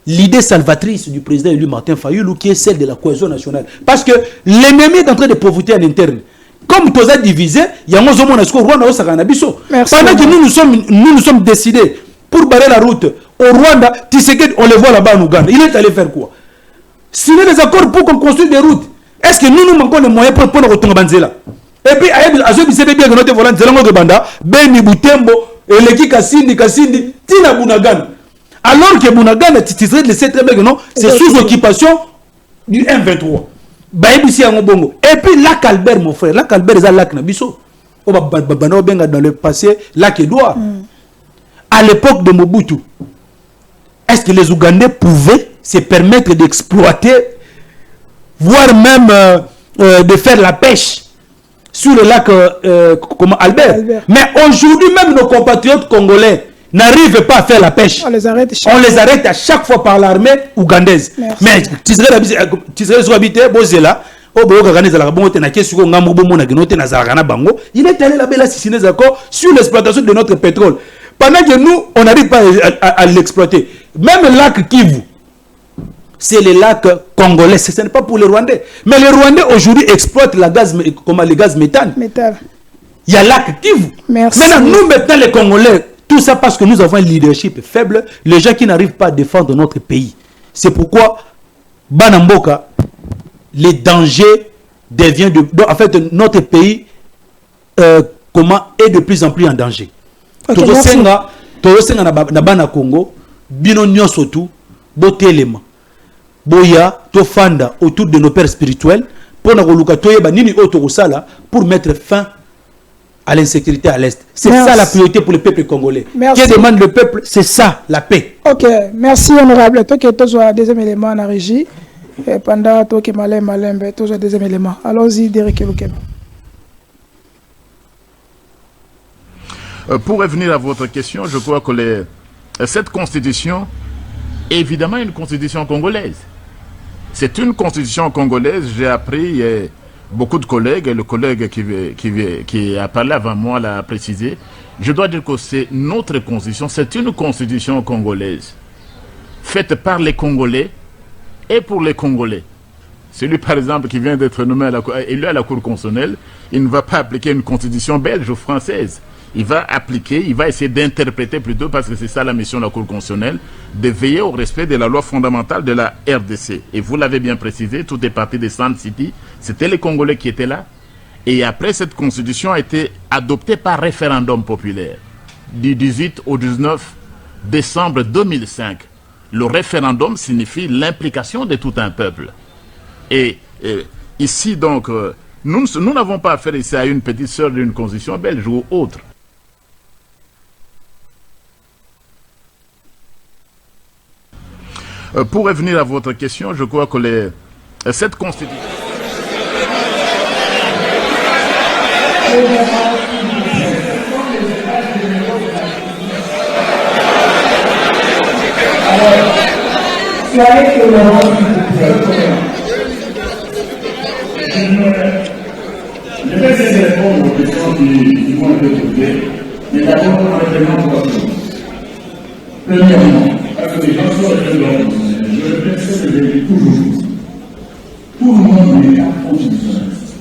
l'idée salvatrice du président élu Martin Fayulu, qui est celle de la cohésion nationale. Parce que l'ennemi est en train de profiter en interne. Comme tous les divisés, il y a un moment où pendant que nous nous sommes décidés pour barrer la route au Rwanda, Tshisekedi, on le voit là-bas en Ouganda. Il est allé faire quoi? Signer des accords pour qu'on construise des routes. Est-ce que nous manquons les moyens pour retourner à Banzela? Et puis, à ceux qui savent bien que notre volant, Zelango Banda, Beni Boutembo, et l'équipe Kassindi, Tina Bunagana. Alors que Bunagana, Tshisekedi le sait très bien que non, c'est sous occupation du M23. Et puis, Lac Albert, mon frère, Lac Albert, c'est Lac Nabiso. Dans le passé, Lac Edouard. À l'époque de Mobutu, est-ce que les Ougandais pouvaient se permettre d'exploiter, voire même de faire la pêche sur le lac Albert. Mais aujourd'hui, même nos compatriotes congolais n'arrivent pas à faire la pêche. On les arrête à chaque fois par l'armée ougandaise. Merci. Mais tu serais habité, Bozela. Il est allé là-bas sur l'exploitation de notre pétrole. Pendant que nous, on n'arrive pas à l'exploiter. Même le lac Kivu, c'est le lac congolais. Ce n'est pas pour les Rwandais. Mais les Rwandais aujourd'hui exploitent le gaz méthane. Il y a le lac Kivu. Merci. Maintenant, les Congolais, tout ça parce que nous avons un leadership faible, les gens qui n'arrivent pas à défendre notre pays. C'est pourquoi, Banamboka, les dangers deviennent en fait, notre pays est de plus en plus en danger. Okay, Tosenga na bana Congo, bino nyonso tu, botelema. Boya, tofanda autour de nos pères spirituels, pour mettre fin à l'insécurité à l'Est. C'est ça la priorité pour le peuple congolais. Merci. Que demande le peuple, c'est ça, la paix. Ok, merci honorable. Toi qui es un deuxième élément en la régie, et pendant toi qui es malin, tu es un deuxième élément. Allons-y, Derek Elokeba. Pour revenir à votre question, je crois que cette constitution est évidemment une constitution congolaise. C'est une constitution congolaise. J'ai appris, beaucoup de collègues, et le collègue qui a parlé avant moi l'a précisé. Je dois dire que c'est notre constitution, c'est une constitution congolaise, faite par les Congolais et pour les Congolais. Celui, par exemple, qui vient d'être nommé élu à la Cour constitutionnelle, il ne va pas appliquer une constitution belge ou française. Il va appliquer, il va essayer d'interpréter plutôt, parce que c'est ça la mission de la Cour constitutionnelle, de veiller au respect de la loi fondamentale de la RDC. Et vous l'avez bien précisé, tout est parti de Sand City, c'était les Congolais qui étaient là. Et après, cette constitution a été adoptée par référendum populaire du 18 au 19 décembre 2005. Le référendum signifie l'implication de tout un peuple. Et ici, donc, nous n'avons pas affaire ici à une petite sœur d'une constitution belge ou autre. Pour revenir à votre question, je crois que cette constitution... soyez tolérants, s'il vous plaît. Je vais essayer de répondre aux questions qui vont être posées, mais d'abord avec les noms de premièrement, parce que les gens sont les gens, je répète ce que je dis toujours. Tout le monde n'est pas constitutionnaliste.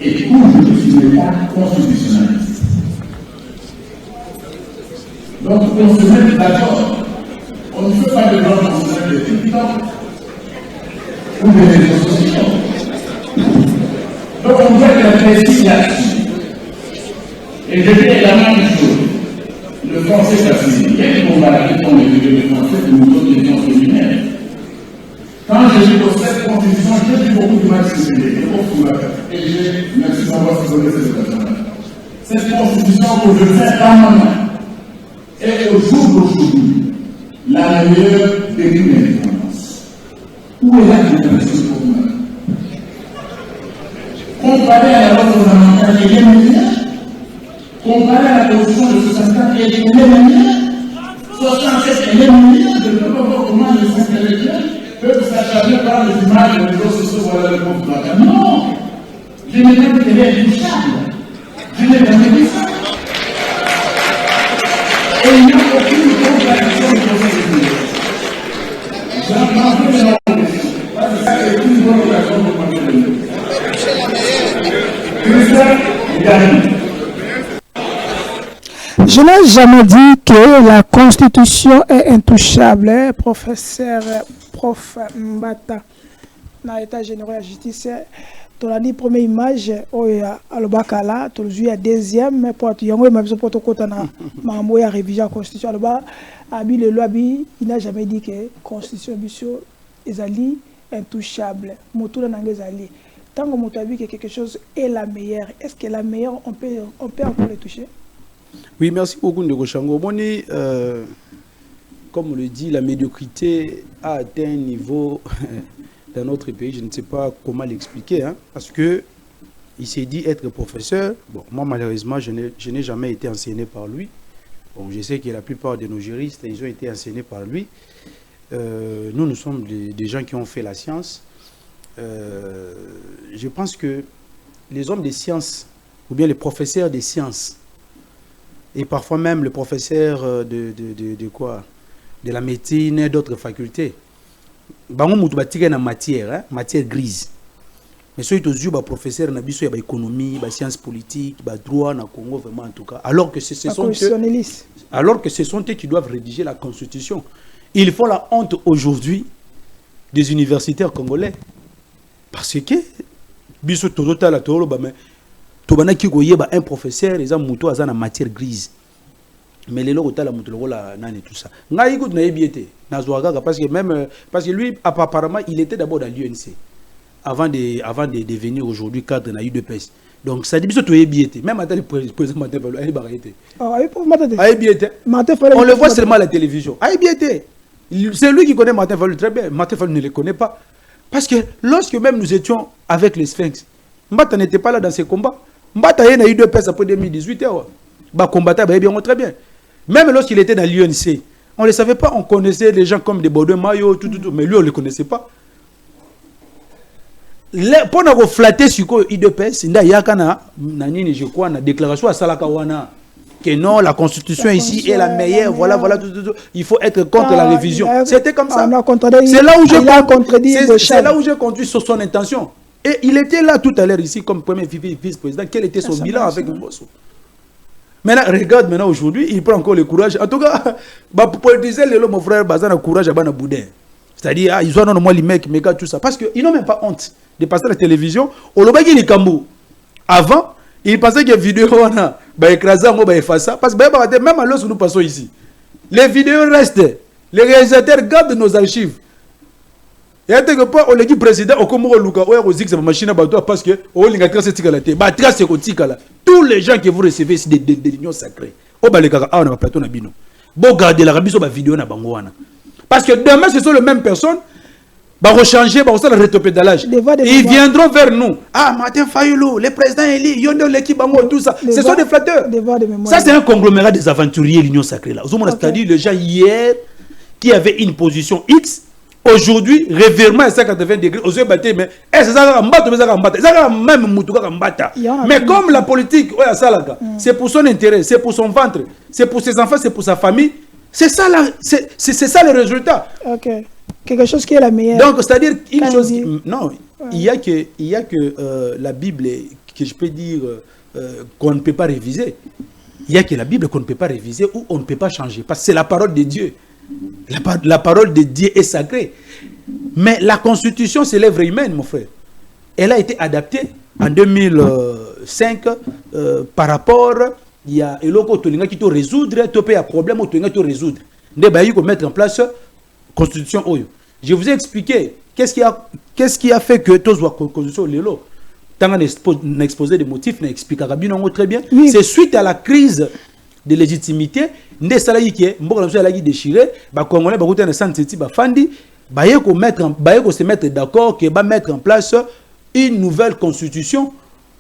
Et tout je suis pas constitutionnaliste. Donc, on se met d'accord. On ne fait pas de droit constitutionnel de TikTok ou des réseaux sociaux. Donc, on doit être précis là-dessus. Et je dis également une chose. Le français facile. Il y a des bombardiers qui font les français que nous autres étions féminines. Quand je lis cette constitution, j'ai vu beaucoup de maximité. Et j'ai, merci d'avoir donné cette occasion-là. Cette constitution que je fais dans ma main est au jour d'aujourd'hui la meilleure des indépendances. Où est la démocratie pour moi? Comparé à la loi fondamentale, elle est meilleure. Comparé à la constitution de 64, elle est meilleure. 67, elle est meilleure. Je ne peux pas voir comment les intellectuels peuvent s'acharner par les images des réseaux sociaux. Voilà le pauvre blanc. Non! Je n'ai pas dit qu'elle est intouchable. Je n'ai jamais dit ça. Et il n'y a aucune contradiction de procédure. J'ai entendu les noms. Parce que ça, c'est une bonne occasion de parler de nous. Christophe Gagné. Je n'ai jamais dit que la Constitution est intouchable, professeur Prof Mbata. Dans l'état général de la justice, tu as dit première image, à l'Obakala, tu as vu la deuxième, pour tu as vu la révision de la Constitution. Le loi, il n'a jamais dit que la Constitution est intouchable. Tant que tu as vu que quelque chose est la meilleure, est-ce que la meilleure, on peut encore le toucher? Oui, merci beaucoup, Ndeko Shango. Boni, comme on le dit, la médiocrité a atteint un niveau dans notre pays, je ne sais pas comment l'expliquer, hein, parce que il s'est dit être professeur. Bon, moi, malheureusement, je n'ai jamais été enseigné par lui. Bon, je sais que la plupart de nos juristes, ils ont été enseignés par lui. Nous sommes des gens qui ont fait la science. Je pense que les hommes des sciences, ou bien les professeurs des sciences, et parfois même le professeur de quoi? De la médecine et d'autres facultés. Bango mutu batika na matière, hein? Matière grise. Mais ceux qui ont bah professeur na biso ya ba économie, ba sciences politiques, ba droit na Congo vraiment en tout cas. Alors que ce sont eux qui doivent rédiger la constitution. Ils font la honte aujourd'hui des universitaires congolais. Parce que biso tozota la tolo ba mais tobana ki goye ba un professeur les amuto azana matière grise. Mais les locaux la mutu la nani tout ça. Ngai gout na ebiete na zoaga parce que lui apparemment il était d'abord dans l'UNC avant de devenir aujourd'hui cadre na UDPS. Donc ça dit biso to ebiete même attends le président Martin Fayulu ali barayete. On le voit seulement à la télévision. Ebiete. C'est lui qui connaît Martin Fayulu très bien. Martin Fayulu ne le connaît pas. Parce que lorsque même nous étions avec les Sphinx, Mbata n'était pas là dans ces combats. Mbata a eu 2 PS après 2018. Bah combattant, bah bien très bien. Même lorsqu'il était dans l'UNC, on ne le savait pas. On connaissait les gens comme des Baudouin Mayo, tout, mais lui on ne le connaissait pas. Pour nous flatter sur quoi IDPS, il y a je crois, une déclaration à Salakawana. Que non, la constitution ici est la meilleure, voilà, tout. Il faut être contre la révision. C'était comme ça. C'est là où j'ai conduit sur son intention. Et il était là tout à l'heure ici comme premier vice-président. Quel était son bilan avec Mbosso? Maintenant, regarde maintenant aujourd'hui, il prend encore le courage. En tout cas, pour dire mon frère Bazan a courage à Bana Boudin. C'est-à-dire, ils ont normalement les mecs, méga, tout ça. Parce qu'ils n'ont même pas honte de passer à la télévision. Au Lobaki les Kambou. Avant, il pensait que les vidéos écrasées, ça. Parce que même lorsque nous passons ici, les vidéos restent. Les réalisateurs gardent nos archives. Et à quelque part, on dit président, on commence à Luka, on dit que c'est ma machine à bateau parce que on a trace la tête. Tous les gens que vous recevez ici des l'union sacrée. On va les on a pas bino. Bon, gardez la rabie sur ma vidéo na bangoana. Parce que demain, ce sont les mêmes personnes. Bah rechanger, bah le rétropédalage. Ils viendront vers nous. Ah, Martin Fayulu, le président Eli, Yondo l'équipe Bango, tout ça. Ce sont des flatteurs. Ça, c'est un conglomérat des aventuriers, l'union sacrée là. C'est-à-dire les gens hier qui avaient une position X, Aujourd'hui, revirement à 180 degrés, aux yeux battés, mais c'est ça, mais comme la politique, c'est pour son intérêt, c'est pour son ventre, c'est pour ses enfants, c'est pour sa famille, c'est ça, c'est ça le résultat. Ok. Quelque chose qui est la meilleure. Donc, c'est-à-dire, une chose. Non, il y a que la Bible, que je peux dire, qu'on ne peut pas réviser. Il y a que la Bible qu'on ne peut pas réviser ou on ne peut pas changer. Parce que c'est la parole de Dieu. La parole de Dieu est sacrée. Mais la constitution, c'est l'œuvre humaine, mon frère. Elle a été adaptée en 2005 par rapport, il y a un qui doit résoudre, il y a un problème qui doit résoudre. Il faut mettre en place la constitution. Je vous ai expliqué qu'est-ce qui a fait que tous la constitution Lelo. Tant qu'on a exposé des motifs, on a expliqué très bien. Oui. C'est suite à la crise de légitimité, des salariés qui est déchiré, les Congolais se mettre d'accord que va mettre en place une nouvelle constitution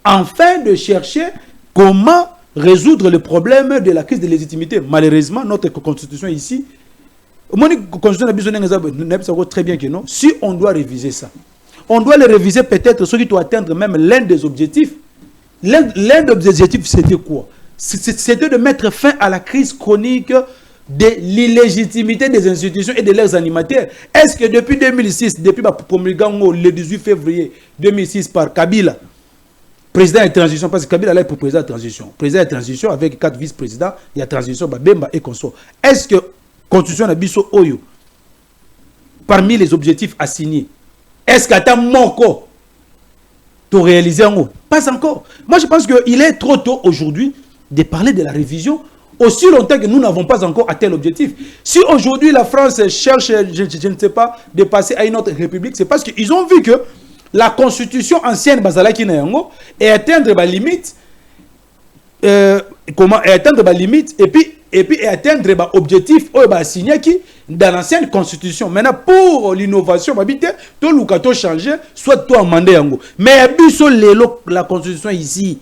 afin de chercher comment résoudre le problème de la crise de légitimité. Malheureusement, notre constitution ici, très bien que non. Si on doit réviser ça, on doit le réviser peut-être ceux qui doivent atteindre même l'un des objectifs. L'un des objectifs, c'était quoi? C'était de mettre fin à la crise chronique de l'illégitimité des institutions et de leurs animateurs. Est-ce que depuis 2006, depuis la promulgation le 18 février 2006 par Kabila, président de transition, parce que Kabila est pour président de transition. Président de transition avec 4 vice-présidents, il y a transition, Bemba et consort. Est-ce que la constitution a biso Oyo, parmi les objectifs assignés, est-ce qu'à ta moko, tu réalises en haut? Pas encore. Moi, je pense qu'il est trop tôt aujourd'hui de parler de la révision aussi longtemps que nous n'avons pas encore atteint l'objectif. Si aujourd'hui la France cherche, je ne sais pas, de passer à une autre république, c'est parce qu'ils ont vu que la constitution ancienne Bazalaki Nayango est atteindre ma limite, et puis atteindre l'objectif signé qui dans l'ancienne constitution. Maintenant, pour l'innovation, tout le cas changer, soit toi amender yango. Mais la constitution ici,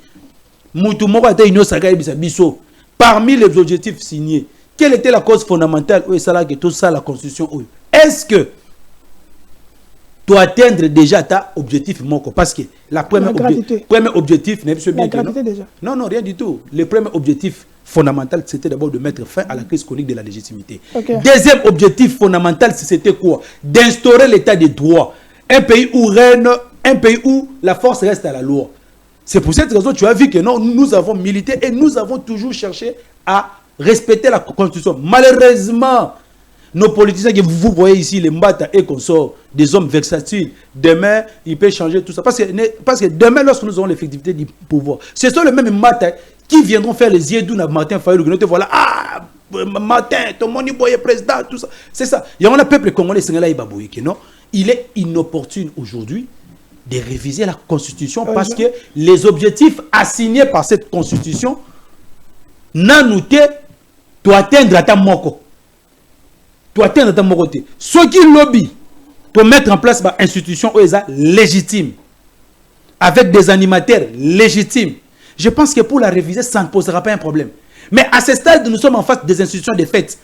parmi les objectifs signés, quelle était la cause fondamentale que tout ça la constitution? Est-ce que tu atteindre déjà ta objectif moko? Parce que la premier objectif non, rien du tout. Le premier objectif fondamental, c'était d'abord de mettre fin à la crise chronique de la légitimité. Okay. Deuxième objectif fondamental, c'était quoi? D'instaurer l'état de droit. Un pays où règne, un pays où la force reste à la loi. C'est pour cette raison que tu as vu que non, nous avons milité et nous avons toujours cherché à respecter la constitution. Malheureusement, nos politiciens que vous voyez ici, les Mbata et consorts, des hommes versatiles, demain, ils peuvent changer tout ça. Parce que demain, lorsque nous aurons l'effectivité du pouvoir, ce sont les mêmes Mbata qui viendront faire les yeux d'où Martin Fayulu, que nous te voilà, ah, Martin, ton moni boye président, tout ça. C'est ça. Il y a un peuple congolais, non? Il est inopportune aujourd'hui de réviser la constitution parce que les objectifs assignés par cette constitution n'ont noté tu atteindre à ta moko. Tu atteindre à ta moko. Ceux qui lobby pour mettre en place une institution légitime, avec des animateurs légitimes, je pense que pour la réviser, ça ne posera pas un problème. Mais à ce stade, nous sommes en face des institutions de fait.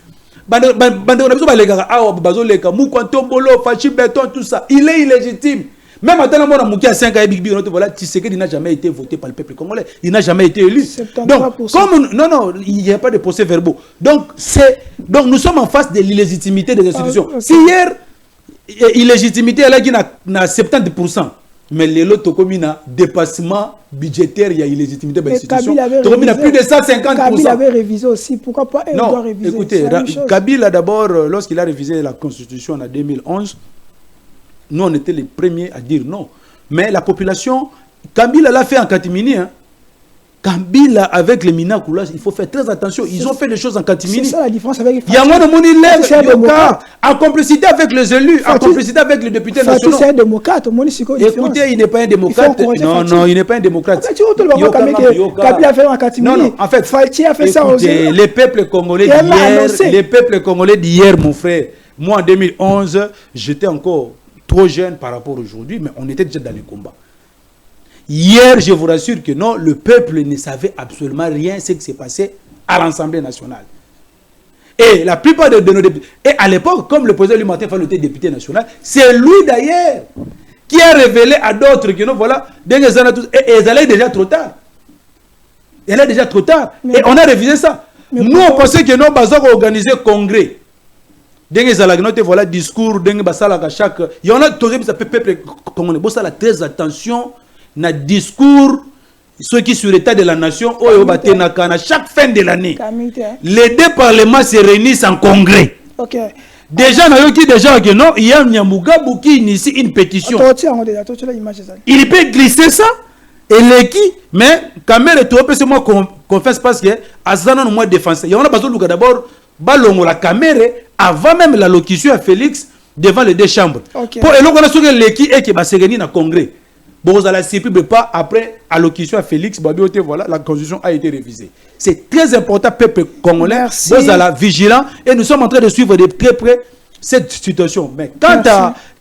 Il est illégitime. Même à Tana Mona Moukia 5 à Big Big, voilà, Tshisekedi n'a jamais été voté par le peuple congolais. Il n'a jamais été élu. Donc, comme non, il n'y a pas de procès verbaux. Donc nous sommes en face de l'illégitimité des institutions. Si hier, illégitimité, elle a dit 70%. Mais les lots communes dépassement budgétaire, il y a illégitimité de l'institution. Kabila plus de 150%. Kabila avait révisé aussi. Pourquoi pas elle doit réviser? Écoutez, Kabila d'abord, lorsqu'il a révisé la constitution en 2011, nous on était les premiers à dire non. Mais la population, Kabila l'a fait en catimini. Hein. Kabila avec les Minakoulas, il faut faire très attention. Ils ont fait des choses en catimini. C'est ça la différence avec les Il y a en complicité avec les élus, en complicité avec les députés nationaux. C'est un démocrate. Écoutez, il n'est pas un démocrate. Non, il n'est pas un démocrate. Kabila a fait en catimini. Non, en fait, Falti a fait ça aussi. Les peuples congolais d'hier, mon frère, moi en 2011, j'étais encore trop jeune par rapport à aujourd'hui, mais on était déjà dans les combats. Hier, je vous rassure que non, le peuple ne savait absolument rien de ce qui s'est passé à l'Assemblée nationale. Et la plupart de nos députés, et à l'époque, comme le président Martin Fayulu était député national, c'est lui d'ailleurs qui a révélé à d'autres que non, voilà, et ils allaient déjà trop tard. Elle est déjà trop tard. Et on a révisé ça. Nous, on pensait que nous avons organisé un congrès. Voilà, discours, chaque. Il y en a toujours qui peuple. On a très attention na discours, ceux qui sur l'état de la nation, chaque fin de l'année. Les deux parlements se réunissent en congrès. Ok. Déjà, il y a Nyamugabou qui initie une pétition. Il peut glisser ça. Et l'équipe, mais quand même, c'est moi confesse parce que Azana nous défenseur. Il y a besoin de d'abord ballon la caméra avant même la locution à Félix devant les deux chambres. Okay. Pour et là on a sur l'équipe et qui va se réunir dans le congrès. Bon, vous allez s'y pas après allocution à Félix. Voilà, la constitution a été révisée. C'est très important, peuple congolais. Vous allez vigilant et nous sommes en train de suivre de très près cette situation. Mais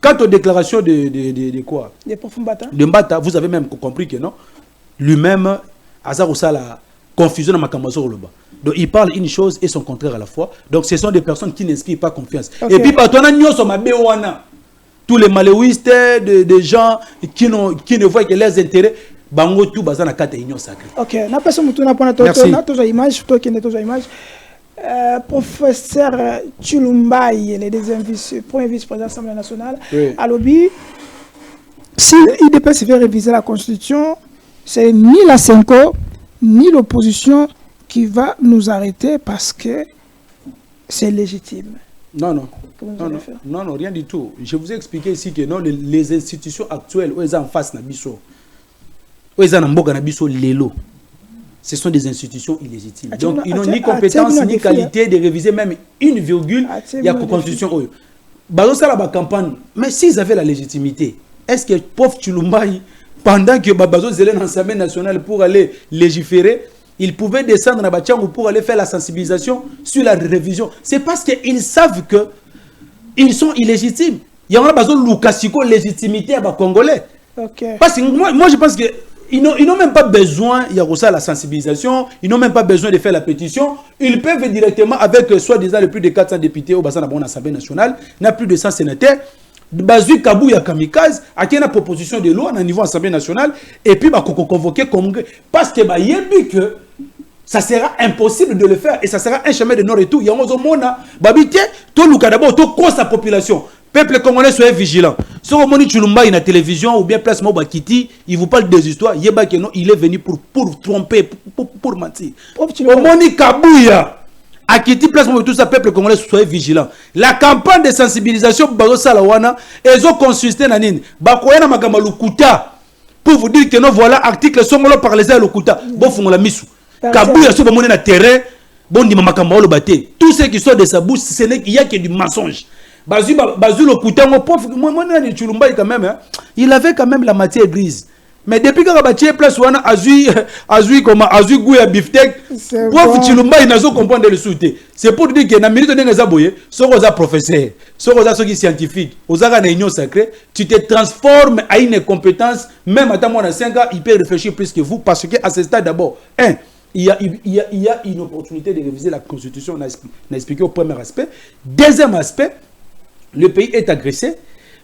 quant aux déclarations de quoi? De Mbata, vous avez même compris que non. Lui-même, Azaroussa la confusion dans ma Kamazo Loba. Donc il parle une chose et son contraire à la fois. Donc ce sont des personnes qui n'inspirent pas confiance. Okay. Et puis par tous les maléwistes, des gens qui ne voient que leurs intérêts, bango tout bazana kata union sacrée. Ok, na personne mutuna pona toto image, toi qui n'est pas image. Professeur Tshilumbayi, le deuxième premier vice-président de l'Assemblée nationale, à l'OBI, si l'IDPS veut réviser la Constitution, c'est ni la CENCO, ni l'opposition qui va nous arrêter parce que c'est légitime. Non, rien du tout. Je vous ai expliqué ici que non, les institutions actuelles, où elles sont en face, où elles sont en boga, lelo. Ce sont des institutions illégitimes. Donc, ils n'ont ni compétence, ni qualité de réviser même une virgule. Il y a la constitution. Mais s'ils avaient la légitimité, est-ce que pauvre Tshilumbayi, pendant que Babazo Zélé dans l'Assemblée nationale pour aller légiférer, ils pouvaient descendre dans Bachango pour aller faire la sensibilisation sur la révision? C'est parce qu'ils savent qu'ils sont illégitimes. Il y a un besoin de Lukasiko légitimité à les Congolais. Parce que moi je pense que ils n'ont même pas besoin, il y a aussi la sensibilisation, ils n'ont même pas besoin de faire la pétition. Ils peuvent directement, avec soi-disant le plus de 400 députés au bassin de l'Assemblée nationale, n'a plus de 100 sénateurs, Bazui Kabouya Kamikaze, à qui a une proposition de loi au niveau de l'Assemblée nationale, et puis convoquer congrès. Parce que que ça sera impossible de le faire, et ça sera un chemin de non-retour. Il y a un mona, babité, tout le d'abord, tout cause sa population. Peuple congolais, soyez vigilant. Si vous voyez Tshilumbayi na télévision ou bien place Mobakiti, il vous parle des histoires. Il est venu pour tromper, pour mentir. Omoni Kabouya, à Kiti place tout ça, peuple congolais, soyez vigilant. La campagne de sensibilisation, ils ont consisté dans nini. Bakoyana magama lukuta pour vous dire que non, voilà article songolo par les lukuta. Bon fungola misu. Kabouya sur le na terrain, bon di mamakamba lo baté. Tout ce qui sort de sa bouche, ce n'est qu'il y a que du mensonge. Bazou le couteau, quand même, il avait quand même la matière grise. Mais depuis que Rabatie place on a azui gouya biftek, pauvre Tshilumbayi n'a pas comprendre le soute. C'est pour dire que dans minute de Ngazaboye, ce que professeur, ce que scientifique, aux arts réunion sacrée, tu te transformes à une compétence, même à ta moins de 5 ans, il peut réfléchir plus que vous, parce qu'à ce stade d'abord, il y a une opportunité de réviser la Constitution, on a expliqué au premier aspect. Deuxième aspect, le pays est agressé.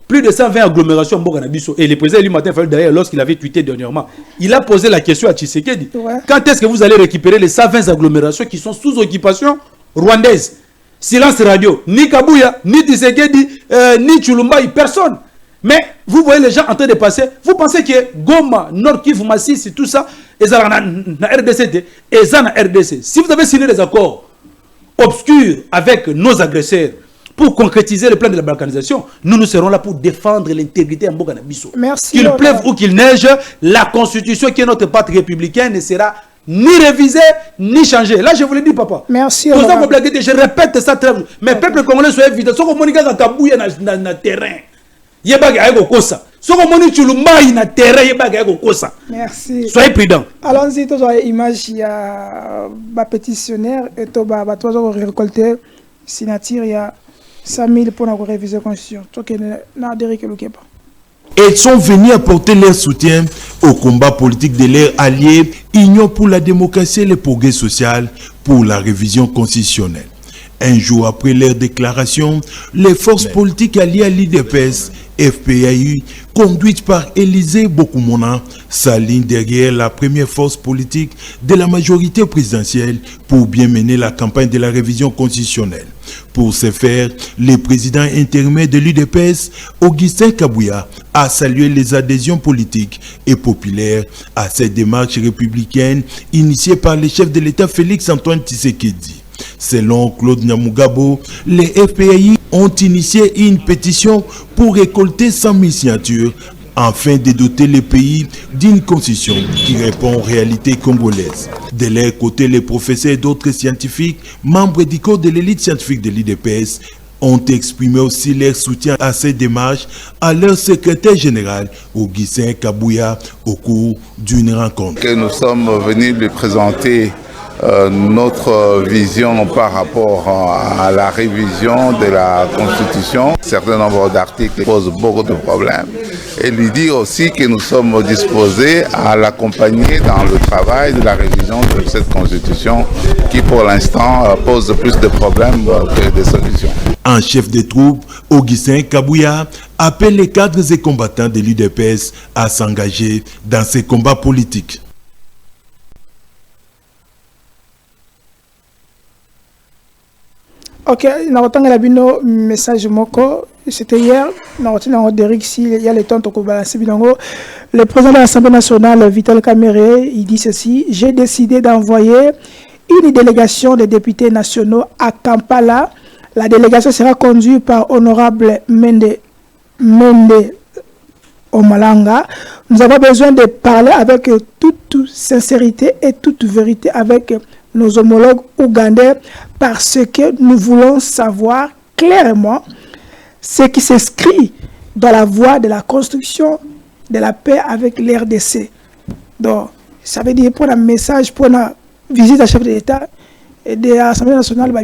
Plus de 120 agglomérations en Nabiso. Et le président lui Martin Fayulu, d'ailleurs, lorsqu'il avait tweeté dernièrement, il a posé la question à Tshisekedi. Quand est-ce que vous allez récupérer les 120 agglomérations qui sont sous occupation rwandaise? Silence radio. Ni Kabouya, ni Tshisekedi, ni Tshilumbayi, personne. Mais vous voyez les gens en train de passer. Vous pensez que Goma, Nord Kivu, Masisi, tout ça, ils sont na RDC. Ils sont na RDC. Si vous avez signé des accords obscurs avec nos agresseurs, pour concrétiser le plan de la balkanisation, nous serons là pour défendre l'intégrité en Boganabiso. Qu'il pleuve ou qu'il neige, la constitution qui est notre pacte républicain ne sera ni révisée, ni changée. Là, je vous le dis, papa. Merci. Pour ça, je répète ça très bien. Mais le peuple congolais soit évident. Si vous avez Kabouya dans le terrain, il y a kosa. Si vous avez Tshilumbayi dans le terrain, il y a kosa. Merci. Soyez prudents. Allons-y, tu as l'image, il y a un pétitionnaire et tu as récolté signature, il y a 100 000 pour réviser la Constitution. Ils sont venus apporter leur soutien au combat politique de leurs alliés, Union pour la démocratie et le progrès social pour la révision constitutionnelle. Un jour après leur déclaration, les forces politiques alliées à l'IDPS, FPAU, conduites par Élisée Bokoumona, s'alignent derrière la première force politique de la majorité présidentielle pour bien mener la campagne de la révision constitutionnelle. Pour ce faire, le président intérimaire de l'UDPS, Augustin Kabouya, a salué les adhésions politiques et populaires à cette démarche républicaine initiée par le chef de l'État Félix-Antoine Tshisekedi. Selon Claude Nyamugabo, les FPI ont initié une pétition pour récolter 100 000 signatures afin de doter le pays d'une constitution qui répond aux réalités congolaises. De leur côté, les professeurs et d'autres scientifiques, membres du corps de l'élite scientifique de l'IDPS, ont exprimé aussi leur soutien à cette démarche à leur secrétaire général, Augustin Kabouya, au cours d'une rencontre. Que nous sommes venus lui présenter notre vision par rapport à la révision de la Constitution. Un certain nombre d'articles posent beaucoup de problèmes. Et lui dire aussi que nous sommes disposés à l'accompagner dans le travail de la révision de cette Constitution qui pour l'instant pose plus de problèmes que de solutions. En chef des troupes, Augustin Kabouya appelle les cadres et combattants de l'UDPS à s'engager dans ces combats politiques. Ok, na bino message moko, c'était hier, na Derrick si il y a le temps de balancer binango. Le président de l'Assemblée nationale, Vital Kamerhe, il dit ceci: j'ai décidé d'envoyer une délégation de députés nationaux à Kampala. La délégation sera conduite par honorable Mende Omalanga. Nous avons besoin de parler avec toute sincérité et toute vérité avec nos homologues ougandais parce que nous voulons savoir clairement ce qui s'inscrit dans la voie de la construction de la paix avec l'RDC. Donc, ça veut dire pour un message, pour une visite à chef de l'État et de l'Assemblée nationale, pour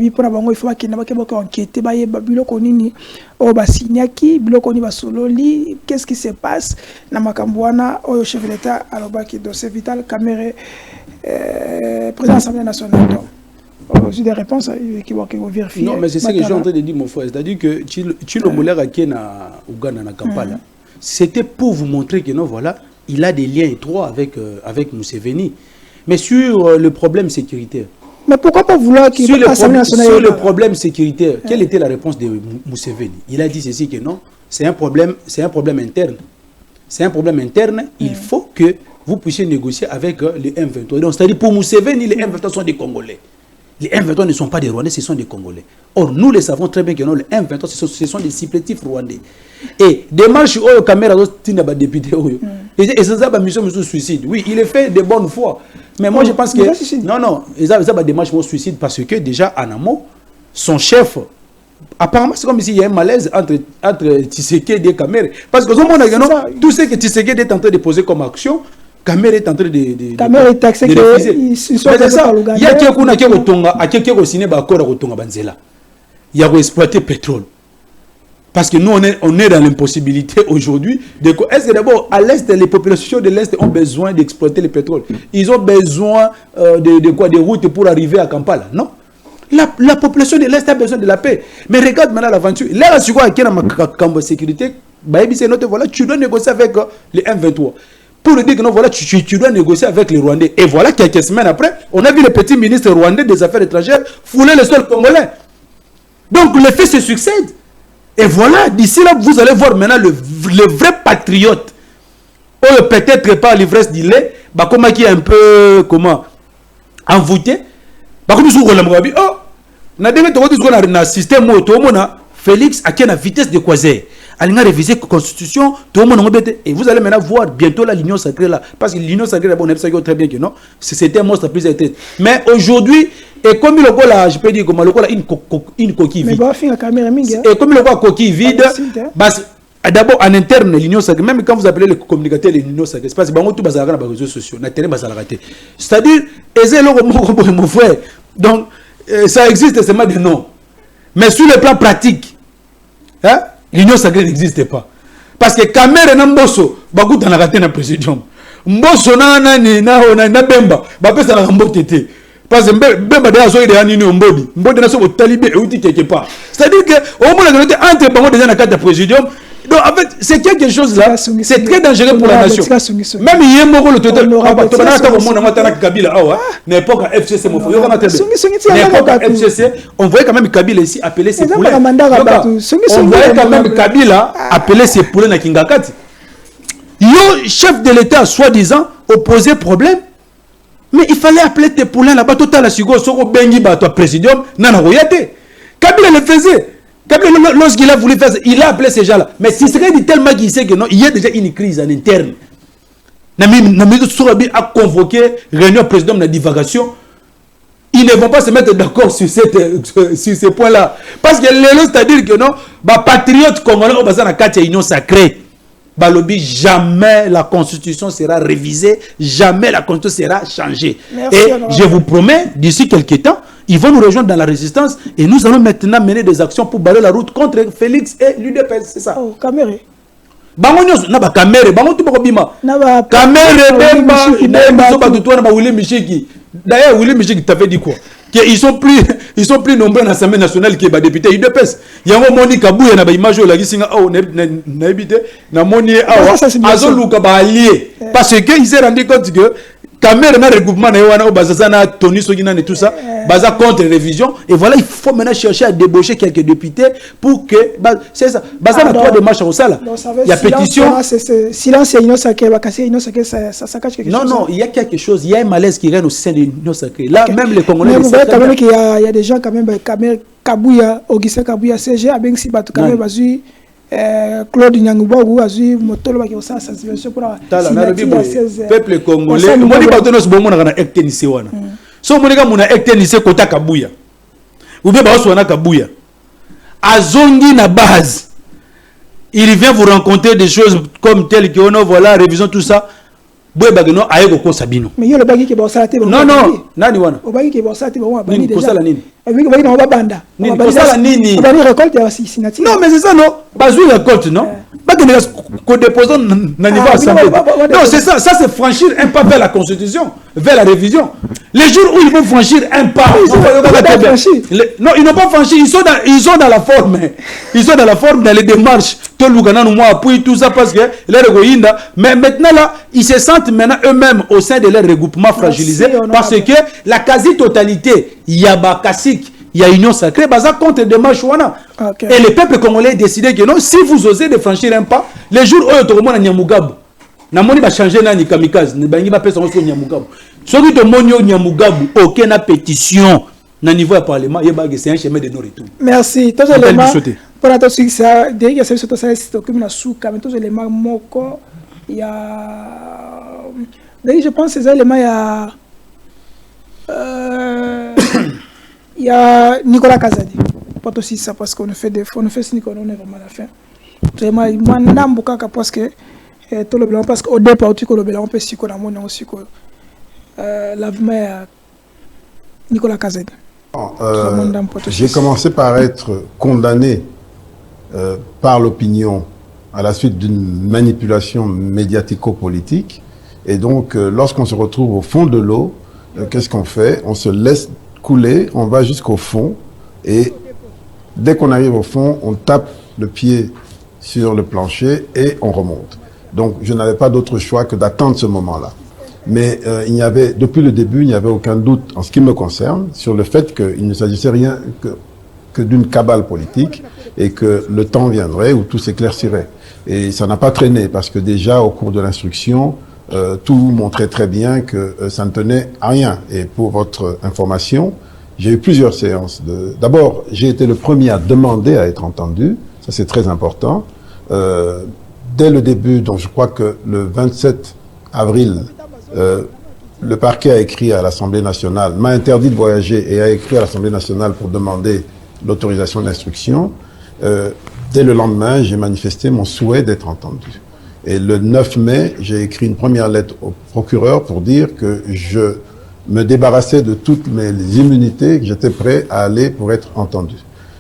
il faut qu'il y ait enquête, qu'est-ce qui se passe dans Makambouana, au chef de l'État, alors c'est Vital Kamerhe, président de l'Assemblée nationale. J'ai des réponses qui vont vérifier. Non, mais c'est ce que j'ai en train de dire, mon frère. C'est-à-dire que Chilo Moulera qui est à Ouganda, à Kampala, c'était pour vous montrer que non, voilà, il a des liens étroits avec Museveni. Mais sur le problème sécuritaire. Mais pourquoi pas vouloir qu'il sur le problème sécuritaire, quelle était la réponse de Museveni? Il a dit ceci que non, c'est un problème interne. C'est un problème interne, il faut que vous puissiez négocier avec les M23. Donc, c'est-à-dire pour Museveni, les M23 sont des Congolais. Les M23 ne sont pas des Rwandais, ce sont des Congolais. Or, nous le savons très bien que non, les M23, ce sont des supplétifs rwandais. Et démarche au caméra député et c'est ça mission suicide. Oui, il est fait de bonne foi. Mais moi je pense que non, ils ont des démarches suicide parce que déjà en amont, son chef apparemment c'est comme s'il y a un malaise entre Tshisekedi et Kamerhe. Parce que tout ce que Tshisekedi est en train de poser comme action, Kamerhe est en train de refuser. Il y a quelqu'un qui a signé un accord à Banzela. Il y a exploité le pétrole. Parce que nous, on est dans l'impossibilité aujourd'hui. Est-ce que d'abord, à l'Est, les populations de l'Est ont besoin d'exploiter le pétrole? Ils ont besoin de routes pour arriver à Kampala? Non. La population de l'Est a besoin de la paix. Mais regarde maintenant l'aventure. Là, tu vois qu'il y a une sécurité. Voilà, tu dois négocier avec les M23. Pour dire que non, voilà, tu dois négocier avec les Rwandais. Et voilà, quelques semaines après, on a vu le petit ministre rwandais des Affaires étrangères fouler le sol congolais. Donc, les faits se succèdent. Et voilà, d'ici là, vous allez voir maintenant le vrai patriote. Ou peut-être par l'ivresse du lait, comment qui est un peu, envoûté. Comme nous avons dit, oh, nous avons un système où tout le monde Félix a une vitesse de croisière. Elle a révisé la constitution, tout le monde et vous allez maintenant voir bientôt l'union sacrée là. Parce que l'union sacrée là, on sait très bien que non, c'était un monstre à plus de tête. Mais aujourd'hui, et comme il a, je peux dire, comme il a une coquille vide. Et comme il a une coquille vide, d'abord en interne, l'union sacrée, même quand vous appelez les communicateurs l'union sacrée, c'est parce que tout bazar dans les réseaux sociaux, c'est-à-dire, mon frère, donc ça existe seulement des noms. Mais sur le plan pratique, hein, l'union sacrée n'existe pas. Parce que Kamerhe na Mbosso, baku dans la raté na président. Mbosso na Bemba, bapesa na Mbotete. Parce que Bemba de Azo et Anini Mbodi, Mbodi n'a pas talibé et outil quelque part. C'est-à-dire que au moins la entre Bango déjà dans le présidium. Donc en fait, c'est quelque chose là, c'est très dangereux pour la nation. Même hier, Moko le total, n'importe quel FCC, n'importe quel FCC, on voyait quand même Kabila ici appeler ses poulets. On voyait quand même Kabila appeler ses poulets dans Kingakati. Yo, chef de l'État, soi-disant, opposé problème. Mais il fallait appeler tes poulains là-bas, total la Sugo, Soko Bengi, toi, présidium, Nana Royate. Kabila le faisait. Kabila, lorsqu'il a voulu faire ça, il a appelé ces gens-là. Mais si c'est dit tellement qu'il sait que non, il y a déjà une crise en interne. Namidi Sourabi a convoqué réunion président de la divagation. Ils ne vont pas se mettre d'accord sur ces points-là. Parce que c'est-à-dire que non, bah, patriote congolais, on va dans la union sacrée. Balobi, jamais la constitution sera révisée, jamais la constitution sera changée. Merci, et je vous promets, d'ici quelques temps, ils vont nous rejoindre dans la résistance et nous allons maintenant mener des actions pour balayer la route contre Félix et l'UDPS, c'est ça. Oh, Kamere. Bango na ba Kamere, bango tu bako bima. Kamere Bemba, William Michiki. D'ailleurs, William Michiki t'a fait dit quoi? Ils sont plus nombreux dans l'Assemblée nationale que les députés UDPS. Il y a un Moni Kabouya na ba image la gisinga oh na habité na Moni azo luka ba allié parce que ils s'est rendu compte que Kamere na regroupement na wana bazasa na Tony Sogina et tout ça baza contre révision et voilà il faut maintenant chercher à débaucher quelques députés pour que c'est ça baza na trois démarches au sala il y a pétition silence et union sacrée ça cache quelque chose. Non, il y a quelque chose, il y a un malaise qui règne au sein de l'union sacrée là même les Congolais mais vous voyez quand même qu'il y a des gens quand même Kamere Kabouya Augustin Kabouya CG avec si bato quand même bazu Claude Nyangouba azui motolo ba ki osa sensibilisation pour la peuple congolais moni ba tonos bomo na ektenise wana so moni ka muna ektenise kota Kabouya ou bien ba oswana Kabouya azongi na base il vient vous rencontrer des choses comme telles que on voilà révision tout ça boy bageno ayeko ko sabino mais yo le bagi ke ba osala te non nani wana o bagi ke ba osala te ba bani déjà nini avec bagi na ba banda nini kosala nini bani récolte ya signature non mais c'est ça non bazu récolte non bageno ko déposant na niveau assemblée non c'est ça c'est franchir un pas vers la constitution vers la révision les jours où ils vont franchir un pas non ils n'ont pas franchi ils sont dans la forme dans les démarches tout Lugana nous moi appuie tout ça parce que les Regoïnda mais maintenant là ils se sentent maintenant eux-mêmes au sein de leur regroupement fragilisé parce que la quasi-totalité il y a Bakasik il y a Union Sacrée baza contre des marches et le peuple congolais décidé que non si vous osez de franchir un pas les jours où tout le monde a Nyamugabu na moni ba changer nani kamikaze ne bangi ba pesa ngo Nyamugabu soki to monyo Nyamugabu aucune pétition na niveau du parlement c'est un chemin de non retour. Merci tous les éléments pour la toxique ça dès que c'est surtout ça c'est comme la souka mais tous les éléments moko il y a je pense ces éléments il y a Nicolas Kazadi pas aussi ça parce qu'on fait ce Nicolas on est vraiment à la fin vraiment moi n'ambuka parce que tout le blanc parce qu'au départ tu connais le blanc on peut si qu'on a mon aussi que l'avenir Nicolas Kazadi. J'ai commencé par être condamné par l'opinion à la suite d'une manipulation médiatico-politique. Et donc, lorsqu'on se retrouve au fond de l'eau, qu'est-ce qu'on fait? On se laisse couler, on va jusqu'au fond. Et dès qu'on arrive au fond, on tape le pied sur le plancher et on remonte. Donc, je n'avais pas d'autre choix que d'attendre ce moment-là. Mais depuis le début, il n'y avait aucun doute en ce qui me concerne sur le fait qu'il ne s'agissait rien que d'une cabale politique et que le temps viendrait où tout s'éclaircirait. Et ça n'a pas traîné parce que déjà au cours de l'instruction, tout montrait très bien que ça ne tenait à rien. Et pour votre information, j'ai eu plusieurs séances. D'abord, j'ai été le premier à demander à être entendu. Ça, c'est très important. Dès le début, donc je crois que le 27 avril, le parquet a écrit à l'Assemblée nationale, m'a interdit de voyager et a écrit à l'Assemblée nationale pour demander l'autorisation d'instruction. Dès le lendemain, j'ai manifesté mon souhait d'être entendu. Et le 9 mai, j'ai écrit une première lettre au procureur pour dire que je me débarrassais de toutes mes immunités, que j'étais prêt à aller pour être entendu.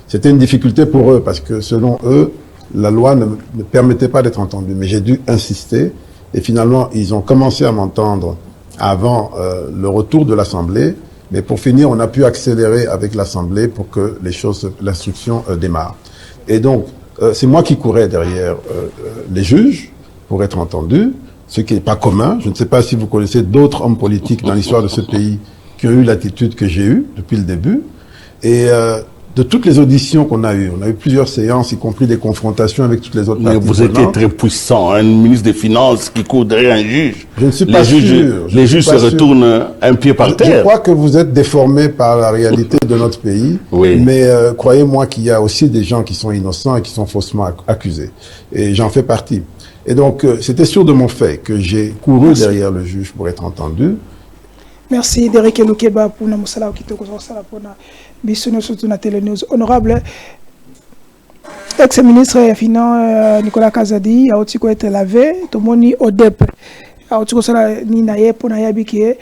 C'était une difficulté pour eux parce que selon eux, la loi ne permettait pas d'être entendu. Mais j'ai dû insister. Et finalement, ils ont commencé à m'entendre avant le retour de l'Assemblée. Mais pour finir, on a pu accélérer avec l'Assemblée pour que l'instruction démarre. Et donc, c'est moi qui courais derrière les juges pour être entendus, ce qui n'est pas commun. Je ne sais pas si vous connaissez d'autres hommes politiques dans l'histoire de ce pays qui ont eu l'attitude que j'ai eue depuis le début. Et de toutes les auditions qu'on a eues, on a eu plusieurs séances, y compris des confrontations avec toutes les autres parties. Mais vous étiez très puissant, un ministre des Finances qui court derrière un juge. Je ne suis pas sûr. Les juges se retournent un pied par terre. Je crois que vous êtes déformé par la réalité de notre pays. Oui. Mais croyez-moi qu'il y a aussi des gens qui sont innocents et qui sont faussement accusés. Et j'en fais partie. Et donc, c'était sûr de mon fait que j'ai couru derrière le juge pour être entendu. Merci Derek Elukeba pour nous mosala kitoko sala pona bisono surtout na Télé News. Honorable ex-ministre des Finances Nicolas Kazadi a aussi été lavé to moni ODEP a aussi sala ni na ye pona yabi que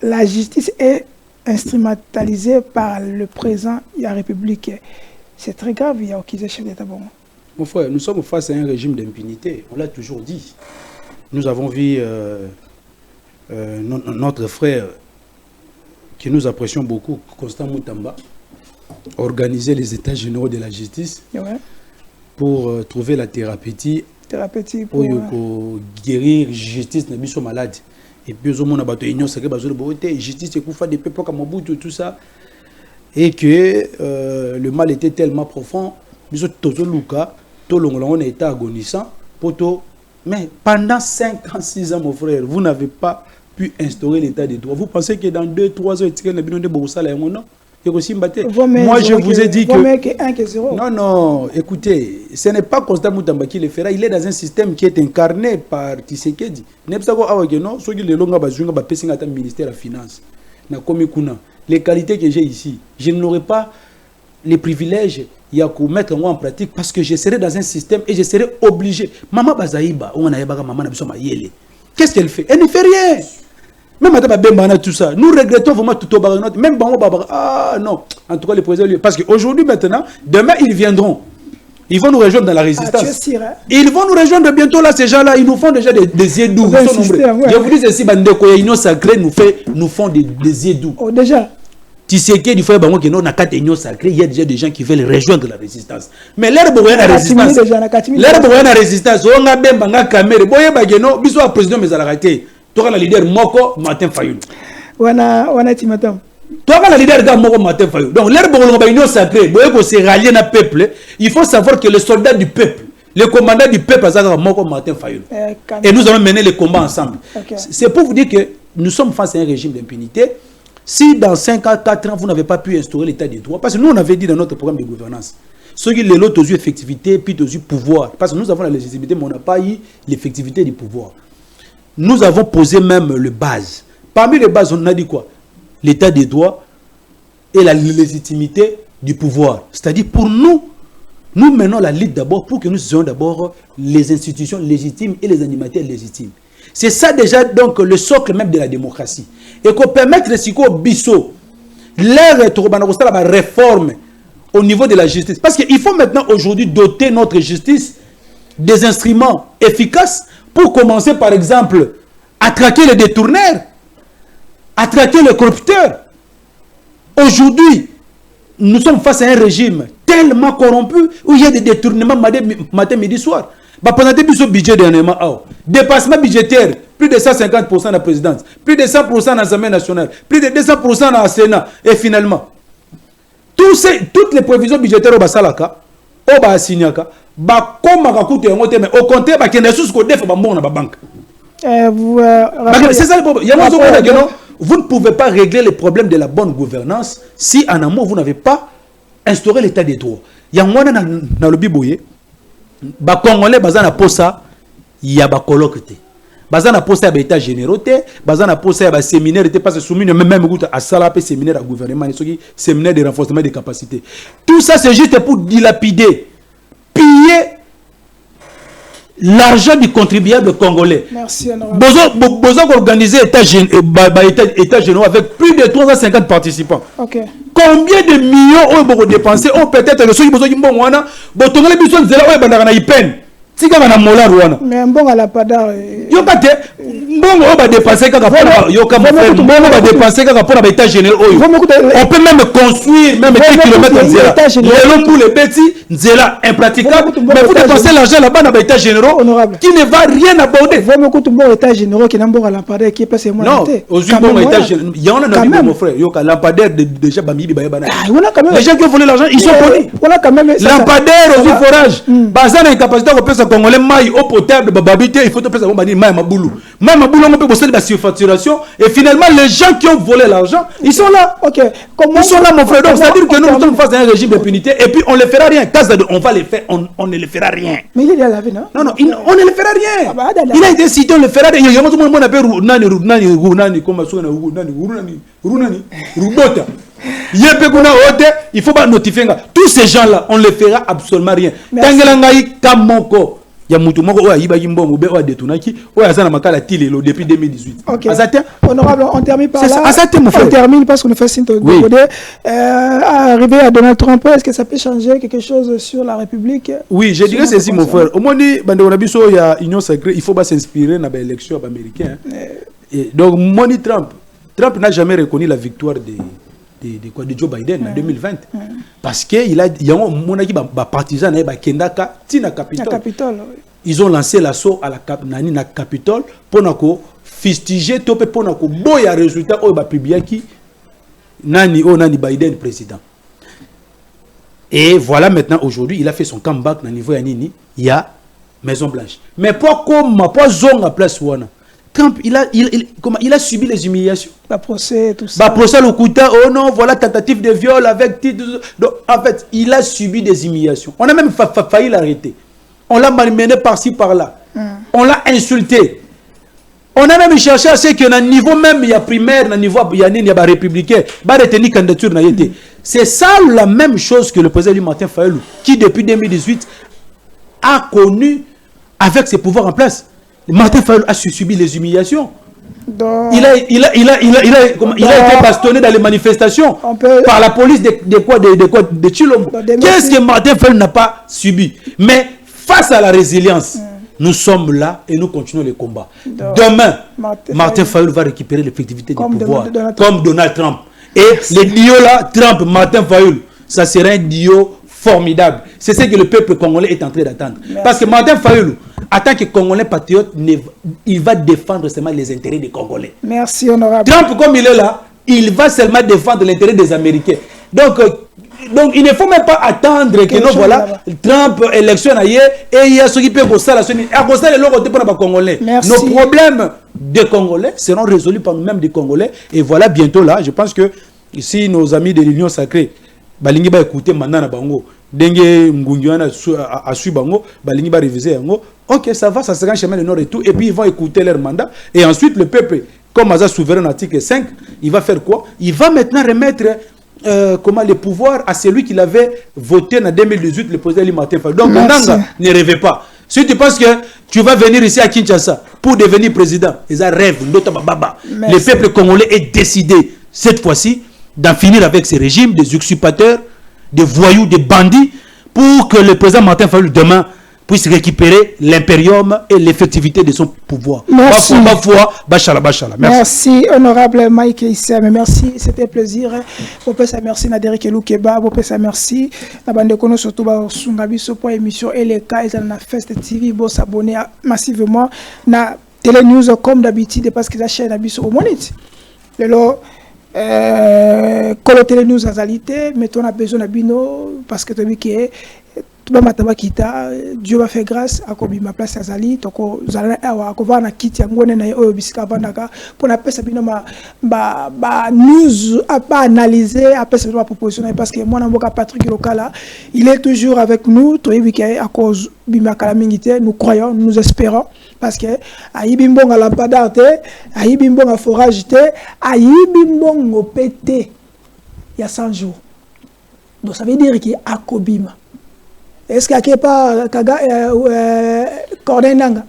la justice est instrumentalisée par le président de la République. C'est très grave, il y a aucun chef d'État bon. Mon frère, nous sommes face à un régime d'impunité, on l'a toujours dit. Nous avons vu notre frère, que nous apprécions beaucoup, Constant Moutamba, organiser les états généraux de la justice pour trouver la thérapeutique pour guérir la justice de nos malades. Et puis, nous avons la justice des peuples comme Mobutu, tout ça. Et que le mal était tellement profond, nous avons été agonisant. Mais pendant 5 ans, 6 ans, mon frère, vous n'avez pas pu instaurer l'état de droit. Vous pensez que dans 2-3 ans, moi, je vous ai dit que... Non, écoutez, ce n'est pas Constant Moutamba qui le fera. Il est dans un système qui est incarné par Tshisekedi. Ministère de la Finance. Les qualités que j'ai ici, je n'aurai pas les privilèges il y a qu'à mettre moi en pratique parce que je serai dans un système et je serai obligé. Maman Bazaïba, qu'est-ce qu'elle fait? Elle ne fait rien. Même tout ça. Nous regrettons vraiment tout au bas. Même ah non. En tout cas, les présidents. Parce qu'aujourd'hui, maintenant, demain, ils viendront. Ils vont nous rejoindre dans la résistance. Ils vont nous rejoindre bientôt là, ces gens-là. Ils nous font déjà des yeux doux. Je vous dis ceci, Bandeko, l'Union sacrée nous font des yeux doux. Oh, déjà. Tu sais qu'il faut que nous, dans l'Union sacrée, il y a déjà des gens qui veulent rejoindre la résistance. Mais l'herbe est la résistance. L'herbe est la résistance. On a bien banga caméra. Boye bageno, biso a président mais à la raté. Toi la leader Moko Martin Fayulu. Wana timatam. Toi la leader da Moko Martin Fayulu. Donc l'herbe est la Union sacrée. Boye ko se rallier na peuple. Il faut savoir que le soldat du peuple, le commandant du peuple, c'est Moko Martin Fayulu. Et nous allons mener le combat ensemble. C'est pour vous dire que nous sommes face à un régime d'impunité. Si dans 5 ans, 4 ans, vous n'avez pas pu instaurer l'état des droits, parce que nous, on avait dit dans notre programme de gouvernance, ceux qui l'ont aux yeux effectivité, puis aux yeux pouvoir, parce que nous avons la légitimité, mais on n'a pas eu l'effectivité du pouvoir. Nous avons posé même le base. Parmi les bases, on a dit quoi? L'état des droits et la légitimité du pouvoir. C'est-à-dire, pour nous, nous menons la lutte d'abord pour que nous ayons d'abord les institutions légitimes et les animateurs légitimes. C'est ça déjà donc le socle même de la démocratie. Et qu'on permette de Siko Bisso, la réforme au niveau de la justice. Parce qu'il faut maintenant aujourd'hui doter notre justice des instruments efficaces pour commencer par exemple à traquer les détourneurs, à traquer les corrupteurs. Aujourd'hui, nous sommes face à un régime tellement corrompu où il y a des détournements matin, midi, soir. Pendant le budget dernièrement, dépassement budgétaire, plus de 150% dans la présidence, plus de 100% dans l'Assemblée nationale, plus de 200% dans le Sénat. Et finalement, toutes les prévisions budgétaires au Basalaka, au Bassignaka, au compte, c'est ça le problème. Vous ne pouvez pas régler les problèmes de la bonne gouvernance si en amont vous n'avez pas instauré l'état des droits. Il y a un Biboye. Ba Congolais bazana posa ya ba colloque te bazana posa ba état généraux te bazana posa ba séminaire te parce que soumis même goût à sala pe séminaire à gouvernement soki séminaire de renforcement des capacités. Tout ça c'est juste pour dilapider, piller l'argent du contribuable congolais. Merci. Besoin d'organiser état généraux avec plus de 350 participants. OK. Combien de millions ont dépensé? Peut-être que ceux qui ont besoin de tika bana mola ruana mais bon à la pada yoka te mbongo va dépasser kaka pona yoka mbongo va dépasser kaka pona ba état général oyo on peut même construire même 10 km nzela lelo pour les petits nzela impraticable mais vous dépensez l'argent là-bas dans ba état généraux qui ne va rien aborder vraiment que bon état généraux qui n'a bon à la pada qui passe moi non aujourd'hui bon état général il y en a dans mon frère yoka lampadaire déjà bamibi ba bana les gens qui ont volé l'argent ils sont connus voilà quand même lampadaire aussi forage bazana incapacité de pesa congolais maille eau potable bababité il faut te pesa bon bani maille maboulou on peut bosser de la surfacturation et finalement les gens qui ont volé l'argent ils sont là. Ok. Ils sont là mon frère. Donc c'est à dire que nous sommes face à un régime d'impunité et puis on ne les fera rien. On va les faire, on ne les fera rien. Mais il est à la vie, non? Non, on ne les fera rien. Il a été cité, on ne le fera rien. Il y a tout le monde appelle Rubota. Il faut pas notifier. Tous ces gens là, on ne les fera absolument rien. Tangelangaï Kamoko. Il y a mutu moko oya yiba yimbongo be oya detunaki oya zana makala tilelo depuis 2018. OK. Azate honorable, on termine par là. Azate mon frère. On termine parce qu'on a fait signe de côté. Arrivé à Donald Trump, est-ce que ça peut changer quelque chose sur la République? Oui, je dirais ceci mon frère. Au moins ni bande on a biso il y a union sacrée, il faut pas s'inspirer dans l'élection américaine. Et donc Moni Trump n'a jamais reconnu la victoire de Joe Biden en 2020 parce que il y a mon équipe partisan ba kendaka tina Capitole. Ils ont lancé l'assaut à la Capitole pour nako fustiger topé pour nako boya résultat au ba publiaki nani Biden président. Et voilà maintenant aujourd'hui il a fait son comeback dans niveau ya nini il y a Maison Blanche. Mais pourquoi zonga place wana Trump, il a subi les humiliations. Le procès, tout ça. Le procès, le coup d'État, oh non, voilà, tentative de viol avec titre. Donc, en fait, il a subi des humiliations. On a même failli l'arrêter. On l'a malmené par-ci, par-là. On l'a insulté. On a même cherché à ce que, dans le niveau même, il y a primaire, dans le niveau, il y a républicain, il y a retenu candidature. C'est ça la même chose que le président Martin Fayulu, qui depuis 2018 a connu avec ses pouvoirs en place. Martin Fayulu a subi les humiliations. Donc, il a été bastonné dans les manifestations par la police de Chilombo. Qu'est-ce que Martin Fayulu n'a pas subi? Mais face à la résilience, nous sommes là et nous continuons le combat. Demain, Martin Fayulu va récupérer l'effectivité du pouvoir, comme Donald Trump. Et le duo là, Trump-Martin Fayulu, ça sera un duo formidable. C'est ce que le peuple congolais est en train d'attendre. Parce que Martin Fayulu, en tant que Congolais patriote, il va défendre seulement les intérêts des Congolais. Merci, honorable. Trump, comme il est là, il va seulement défendre l'intérêt des Américains. Donc, il ne faut même pas attendre que nous, voilà, Trump, élection ailleurs, et il y a ceux qui peuvent poster la Congolais. Nos problèmes des Congolais seront résolus par nous-mêmes des Congolais. Et voilà, bientôt là, je pense que si nos amis de l'Union Sacrée, balingi ba écouter manana bango dengue ngungiana a su bango balingi ba réviser yango OK ça va ça sera un chemin de nord et tout et puis ils vont écouter leur mandat et ensuite le peuple comme Aza souverain article 5 il va faire quoi? Il va maintenant remettre les pouvoirs à celui qui l'avait voté en 2018 le président Martin Fayulu. Donc Nanga ne rêvez pas. Si tu penses que tu vas venir ici à Kinshasa pour devenir président, ils rêvent. Le peuple congolais est décidé cette fois-ci d'en finir avec ces régimes, des usurpateurs, des voyous, des bandits, pour que le président Martin Fayulu demain puisse récupérer l'impérium et l'effectivité de son pouvoir. Merci. Merci, honorable Mike Issam. Merci, c'était un plaisir. Merci Naderi Keloukeba. Merci. Nabande surtout Sungabiso pour émission et les cas et na Fest TV. Vous s'abonner massivement na Télé News comme d'habitude parce que la chaîne Abiso au monite. Coloter nous azalité, mais on a besoin de bino parce que tu dis que Dieu va faire grâce à Kobi ma place azali toko zala awa ko va na kiti ya ngone na oyo bisika vandaka pour na pesa bino ba news à pas analyser à pesa ma proposition parce que moi na mboka Patrick Lokala il est toujours avec nous to yibike à cause bima kala mingité nous croyons nous espérons parce que ayibi mbonga la padarte ayibi mbonga forage te ayibi mbongo pété il y a 100 jours donc ça veut dire qu'il a Kobima. Est-ce qu'il n'y a pas Corneille Nanga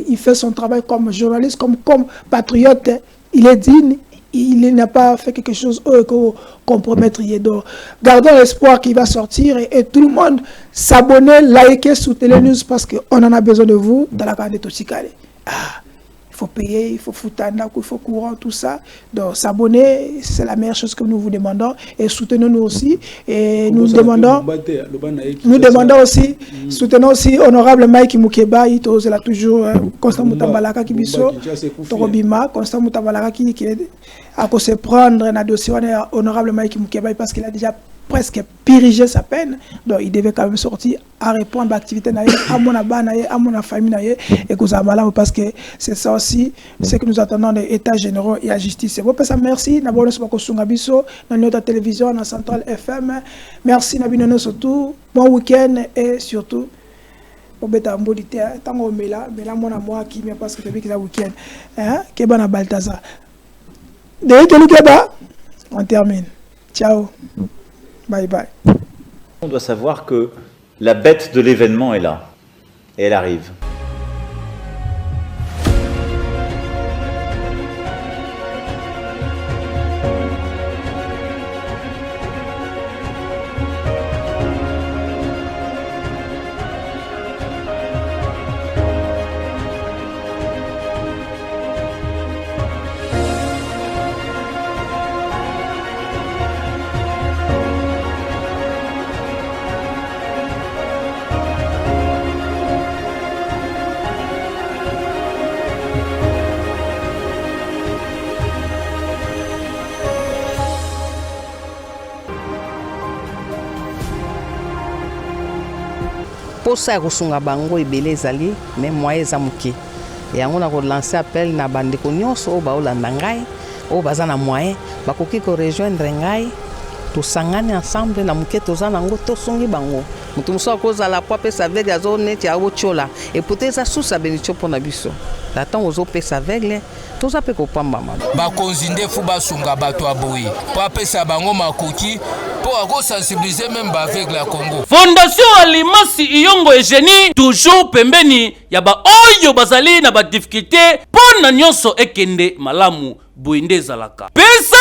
il fait son travail comme journaliste, comme patriote, il est digne, il n'a pas fait quelque chose pour compromettre Yedor. Gardons l'espoir qu'il va sortir et tout le monde s'abonner, liker, soutenir les news parce qu'on en a besoin de vous dans la carte de Tochikale. Il faut payer, il faut foutre un il faut courant, tout ça. Donc s'abonner, c'est la meilleure chose que nous vous demandons. Et soutenons-nous aussi. Et nous demandons aussi, soutenons aussi honorable Mike Mukeba, il a toujours Constant Moutambalaka qui biso, Torobima, Constant Moutambalaka qui a se prendre un dossier honorable Mike Mukeba parce qu'il a déjà presque purgé sa peine. Donc il devait quand même sortir à répondre à l'activité à mon famille et que ça va parce que c'est ça aussi ce que nous attendons des états généraux et à justice. Merci d'abord dans notre télévision dans Centrale FM. Merci Nabinono surtout. Bon week-end et surtout pour beta mbodité tango mela mona moi qui me parce que depuis que ça week-end Keba na Balthazar. Dès que nous Keba on termine. Ciao. Bye bye. On doit savoir que la bête de l'événement est là. Et elle arrive. Posa ya kosunga bango ebele ezali mais moyen eza moke yango na kolancer appel na bandeko nyonso oyo baolanda ngai oyo baza na moyen bakoki korejoindre ngai tosangani ensemble na moke toza nango tosungi bango moto mosusu akozala po apesa aveugle azo neti aotiola epute eza susa benitio mpo na biso na ntango ozopesa aveugle toza mpe kopambama bakonzi nde fu basunga bato ya boye po apesa bango makoki pour sensibiliser même avec la Congo. Fondation Alimasi Iyongo Eugénie toujours pembeni ya ba oyo bazali na ba difficulté pona nyonso ekende malamu boinde zalaka. Pesa